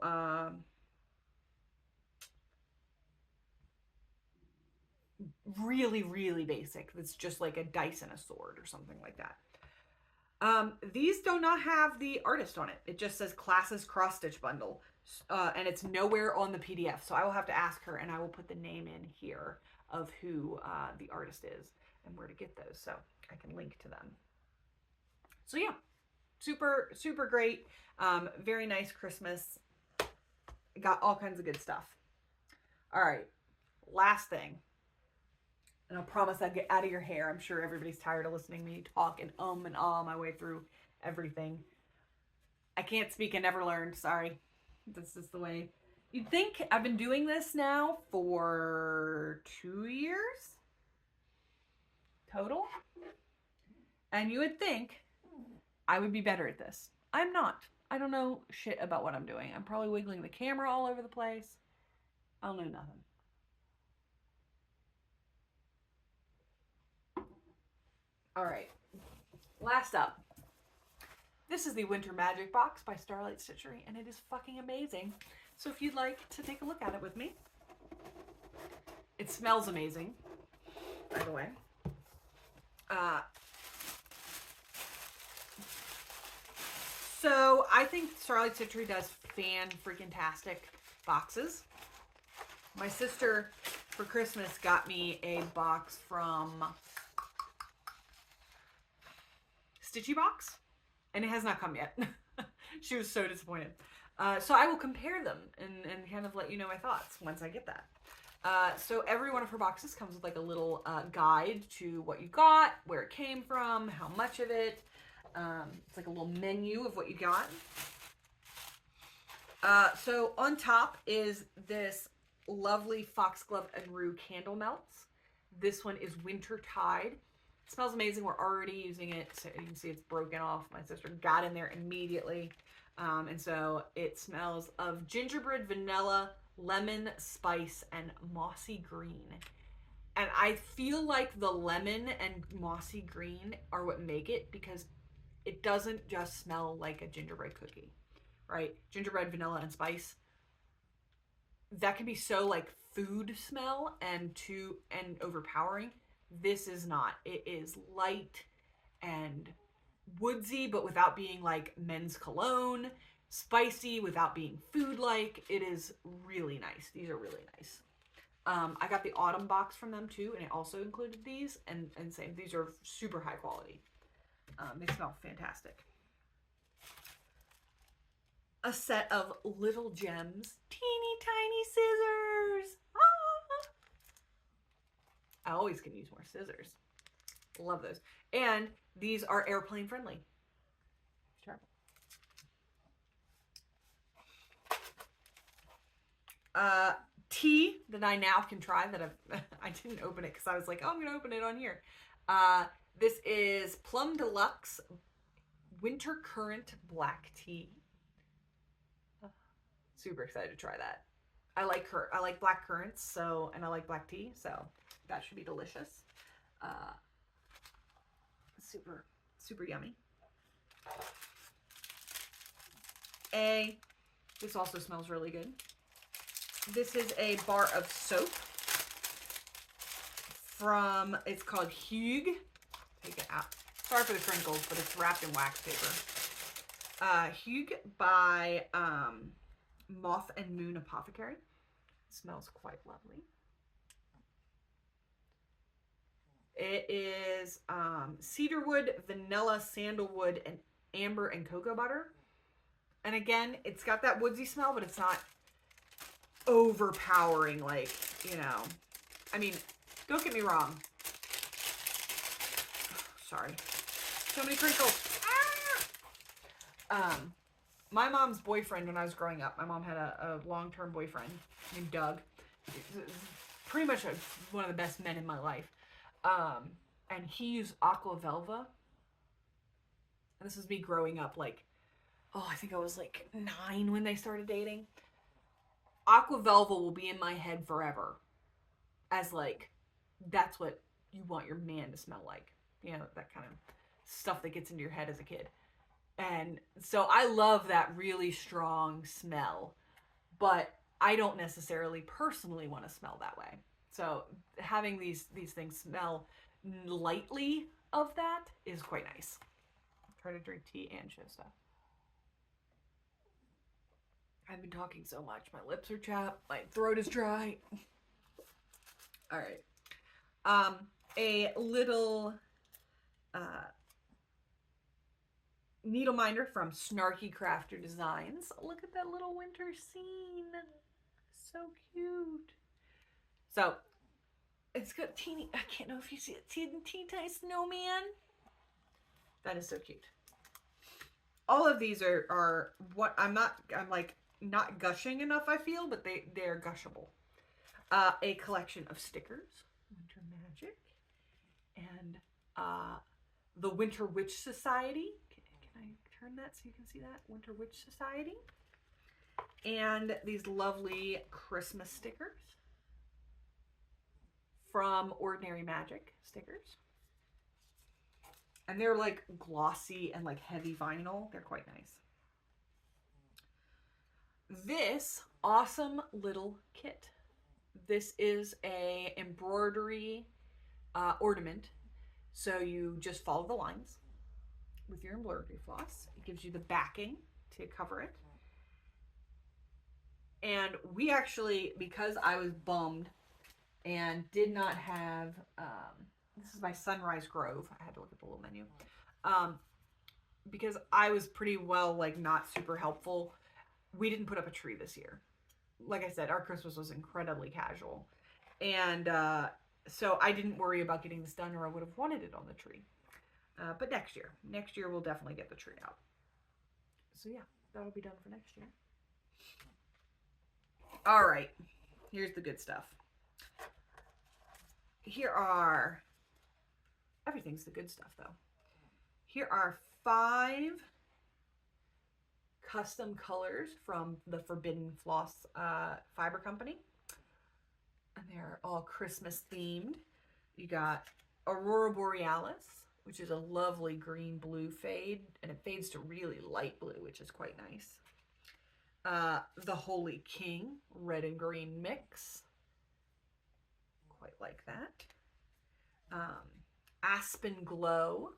S1: really basic. That's just like a dice and a sword or something like that. These do not have the artist on it. It just says Classes Cross Stitch Bundle. And it's nowhere on the PDF. So I will have to ask her, and I will put the name in here of who the artist is and where to get those, so I can link to them. So yeah, super great. Very nice Christmas. Got all kinds of good stuff. All right, last thing. And I'll promise I'll get out of your hair. I'm sure everybody's tired of listening to me talk and and ah my way through everything. I can't speak, I never learned. Sorry. This is the way. You'd think I've been doing this now for 2 years total. And you would think I would be better at this. I'm not. I don't know shit about what I'm doing. I'm probably wiggling the camera all over the place. I don't know nothing. All right, last up. This is the Winter Magic box by Starlight Stitchery, and it is fucking amazing. So if you'd like to take a look at it with me. It smells amazing, by the way. So I think Starlight Stitchery does fan-freaking-tastic boxes. My sister, for Christmas, got me a box from Stitchy Box, and it has not come yet. She was so disappointed. So I will compare them and kind of let you know my thoughts once I get that. So every one of her boxes comes with like a little guide to what you got, where it came from, how much of it. It's like a little menu of what you got. So on top is this lovely Foxglove and Rue candle melts. This one is Wintertide. smells amazing. We're already using it. So you can see it's broken off. My sister got in there immediately. And so it smells of gingerbread, vanilla, lemon, spice, and mossy green. And I feel like the lemon and mossy green are what make it, because it doesn't just smell like a gingerbread cookie, right? Gingerbread, vanilla, and spice. That can be so like food smell and overpowering. This is not. It is light and woodsy, but without being like men's cologne. Spicy without being food-like. It is really nice. These are really nice. I got the autumn box from them too, and it also included these, and same. These are super high quality. They smell fantastic. A set of little gems, teeny tiny scissors. Ah! I always can use more scissors. Love those. And these are airplane friendly. Tea that I now can try that I didn't open it because I was like, oh, I'm gonna open it on here. This is Plum Deluxe Winter Currant Black Tea. Super excited to try that. I like black currants, and I like black tea, so that should be delicious. Super, super yummy. This also smells really good. This is a bar of soap from, it's called Hygge. Take it out. Sorry for the crinkles, but it's wrapped in wax paper. Hygge by Moth and Moon Apothecary. It smells quite lovely. It is cedarwood, vanilla, sandalwood, and amber and cocoa butter. And again, it's got that woodsy smell, but it's not overpowering, like, you know. I mean, don't get me wrong. Sorry. So many crinkles. Ah! My mom's boyfriend when I was growing up, my mom had a long-term boyfriend named Doug. Pretty much one of the best men in my life. And he used Aqua Velva. And this was me growing up, like, oh, I think I was like 9 when they started dating. Aqua Velva will be in my head forever as like, that's what you want your man to smell like. You know, that kind of stuff that gets into your head as a kid. And so I love that really strong smell, but I don't necessarily personally want to smell that way. So having these things smell lightly of that is quite nice. Try to drink tea and show stuff. I've been talking so much. My lips are chapped. My throat is dry. All right. A little needle minder from Snarky Crafter Designs. Look at that little winter scene. So cute. So it's got teeny, I can't know if you see it, teeny tiny snowman. That is so cute. All of these are what I'm like not gushing enough, I feel, but they're gushable. A collection of stickers, Winter Magic, and the Winter Witch Society. Can I turn that so you can see that? Winter Witch Society. And these lovely Christmas stickers from Ordinary Magic stickers. And they're like glossy and like heavy vinyl. They're quite nice. This awesome little kit. This is a embroidery ornament. So you just follow the lines with your embroidery floss. It gives you the backing to cover it. And we actually, because I was bummed and did not have, this is by Sunrise Grove. I had to look at the little menu. Because I was pretty well, like, not super helpful. We didn't put up a tree this year. Like I said, our Christmas was incredibly casual. And so I didn't worry about getting this done, or I would have wanted it on the tree. But next year we'll definitely get the tree out. So yeah, that'll be done for next year. All right, here's the good stuff. Here are Everything's the good stuff though. Here are 5 custom colors from the Forbidden Floss fiber company. And they're all Christmas themed. You got Aurora Borealis, which is a lovely green blue fade, and it fades to really light blue, which is quite nice. The Holy King, red and green mix. Quite like that. Aspen Glow,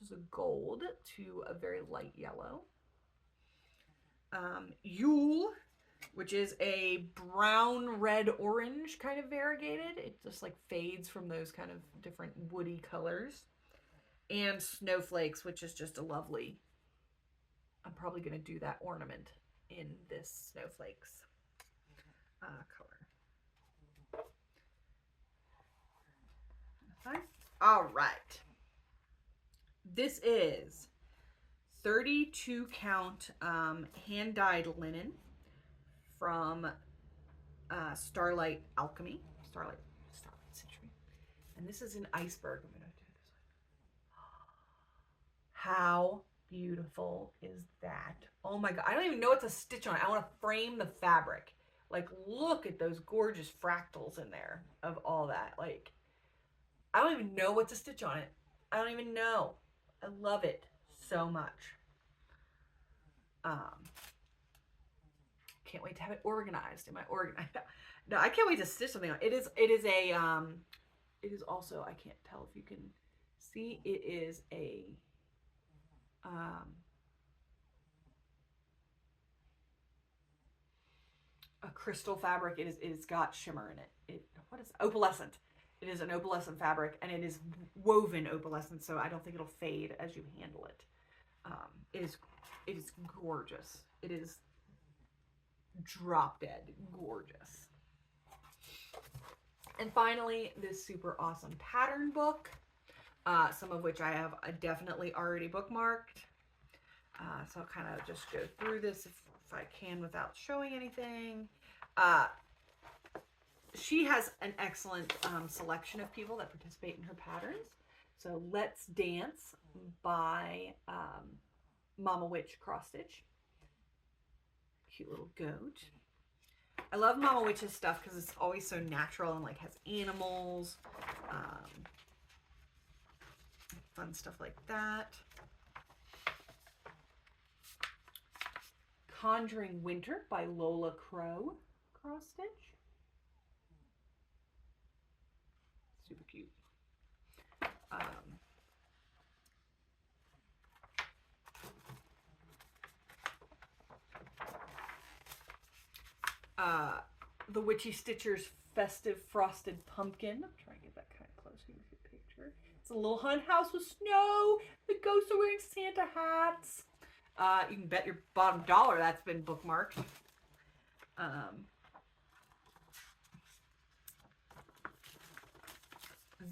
S1: which is a gold to a very light yellow. Yule, which is a brown, red, orange kind of variegated. It just like fades from those kind of different woody colors. And Snowflakes, which is just a lovely, I'm probably going to do that ornament in this Snowflakes color. Okay. All right. This is 32 count hand-dyed linen from Starlight Alchemy, Starlight Citrine. And this is an iceberg. I'm gonna do it this way. How beautiful is that? Oh my God, I don't even know what to stitch on it. I want to frame the fabric. Like, look at those gorgeous fractals in there of all that. Like, I don't even know what to stitch on it. I don't even know. I love it so much. Can't wait to have it organized. Am I organized? No, I can't wait to stitch something on it. It is also, I can't tell if you can see, it is a crystal fabric. It's got shimmer in it. What is opalescent? It is an opalescent fabric, and it is woven opalescent, so I don't think it'll fade as you handle it. It is gorgeous. It is drop dead gorgeous. And finally, this super awesome pattern book, some of which I have definitely already bookmarked. So I'll kind of just go through this if I can without showing anything. She has an excellent selection of people that participate in her patterns. So Let's Dance by Mama Witch Cross Stitch. Cute little goat. I love Mama Witch's stuff because it's always so natural and like has animals, fun stuff like that. Conjuring Winter by Lola Crow Cross Stitch. Super cute. The Witchy Stitcher's Festive Frosted Pumpkin. I'm trying to get that kind of close so you can see the picture. It's a little hunt house with snow. The ghosts are wearing Santa hats. You can bet your bottom dollar that's been bookmarked.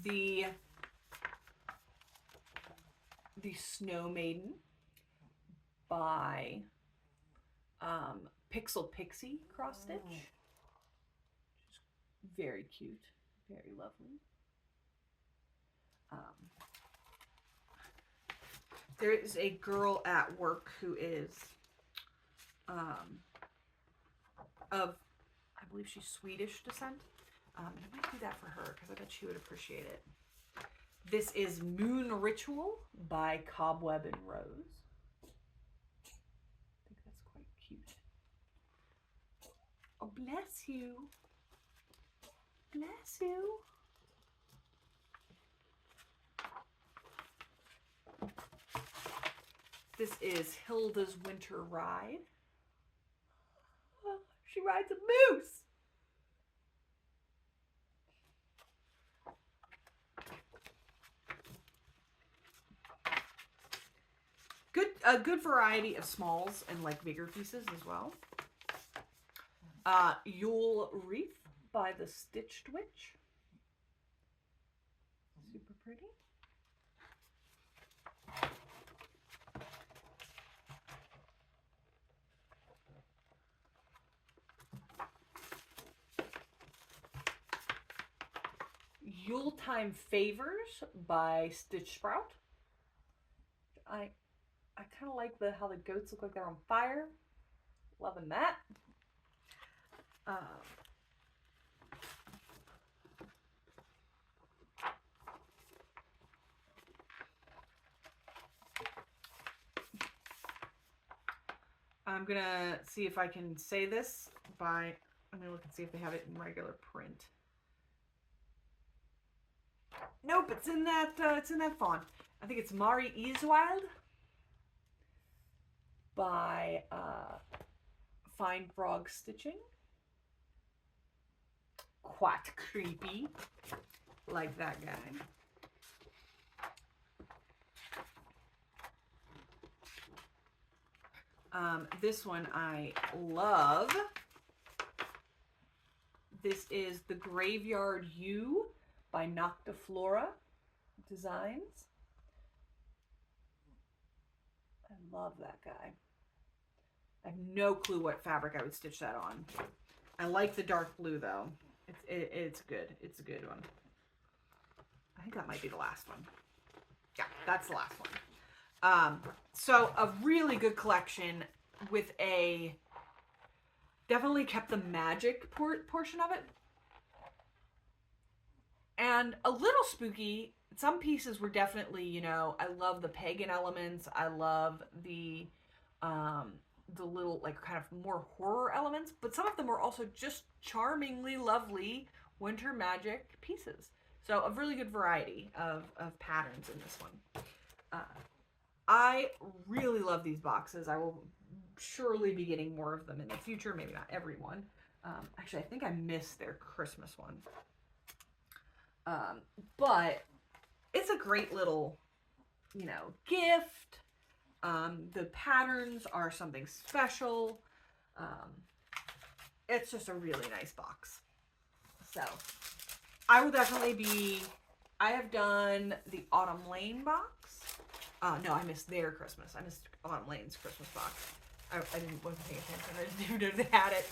S1: The Snow Maiden by Pixel Pixie Cross Stitch. Very cute, very lovely. There is a girl at work who is of, I believe she's Swedish descent. And I might do that for her because I bet she would appreciate it. This is Moon Ritual by Cobweb and Rose. I think that's quite cute. Oh, bless you. Bless you. This is Hilda's Winter Ride. Oh, she rides a moose. A good variety of smalls and like bigger pieces as well. Yule Wreath by the Stitched Witch. Super pretty. Yuletime Favors by Stitch Sprout. I kind of like how the goats look like they're on fire. Loving that. I'm gonna see if I can say this by, I'm gonna look and see if they have it in regular print. Nope, it's in that font. I think it's Maurer-Stroh by Fine Frog Stitching. Quite creepy, like that guy. This one I love. This is The Graveyard Yule by Noctiflora Designs. I love that guy. I have no clue what fabric I would stitch that on. I like the dark blue though. It's good. It's a good one. I think that might be the last one. Yeah, that's the last one. So a really good collection with definitely kept the magic portion of it. And a little spooky. Some pieces were definitely, you know, I love the pagan elements. I love the little, like, kind of more horror elements. But some of them were also just charmingly lovely winter magic pieces. So a really good variety of patterns in this one. I really love these boxes. I will surely be getting more of them in the future. Maybe not every one. Actually, I think I missed their Christmas one. But it's a great little, you know, gift. The patterns are something special. It's just a really nice box. So I will definitely I have done the Autumn Lane box. No, I missed their Christmas. I missed Autumn Lane's Christmas box. I wasn't paying attention. I didn't even know they had it.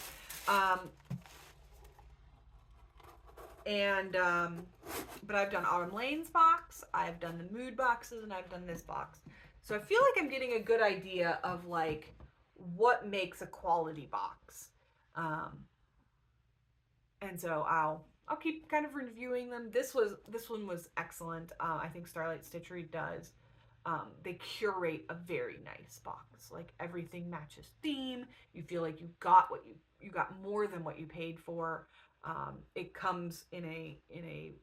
S1: But I've done Autumn Lane's box, I've done the Mood boxes, and I've done this box. So I feel like I'm getting a good idea of like what makes a quality box. And so I'll keep kind of reviewing them. This one was excellent. I think Starlight Stitchery does. They curate a very nice box. Like everything matches theme. You feel like you got more than what you paid for. It comes in a, you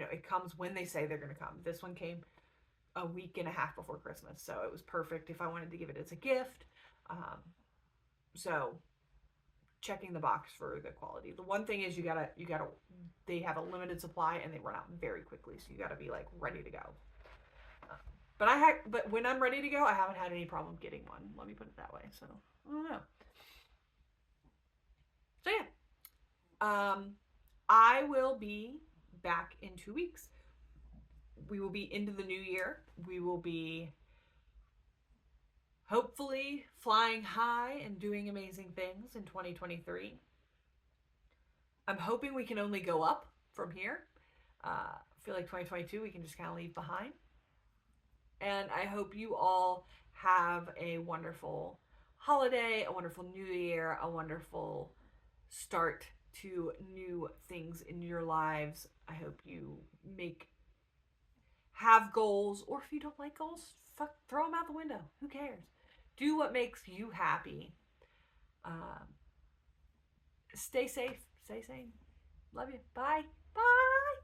S1: know, it comes when they say they're going to come. This one came a week and a half before Christmas, so it was perfect if I wanted to give it as a gift. So checking the box for good quality. The one thing is they have a limited supply and they run out very quickly, so you gotta be like ready to go. But when I'm ready to go, I haven't had any problem getting one. Let me put it that way. So I don't know. So yeah, I will be back in 2 weeks. We will be into the new year. We will be hopefully flying high and doing amazing things in 2023. I'm hoping we can only go up from here. I feel like 2022 we can just kind of leave behind. And I hope you all have a wonderful holiday, a wonderful new year, a wonderful start to new things in your lives. I hope you have goals, or if you don't like goals, throw them out the window. Who cares? Do what makes you happy. Stay safe. Stay sane. Love you. Bye. Bye.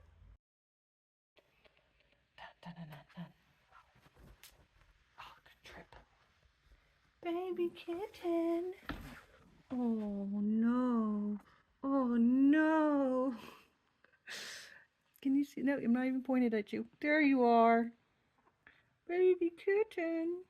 S1: Dun, dun, dun, dun. Oh, good trip. Baby kitten. Oh no. Oh no. Can you see? No, I'm not even pointed at you. There you are. Baby kitten.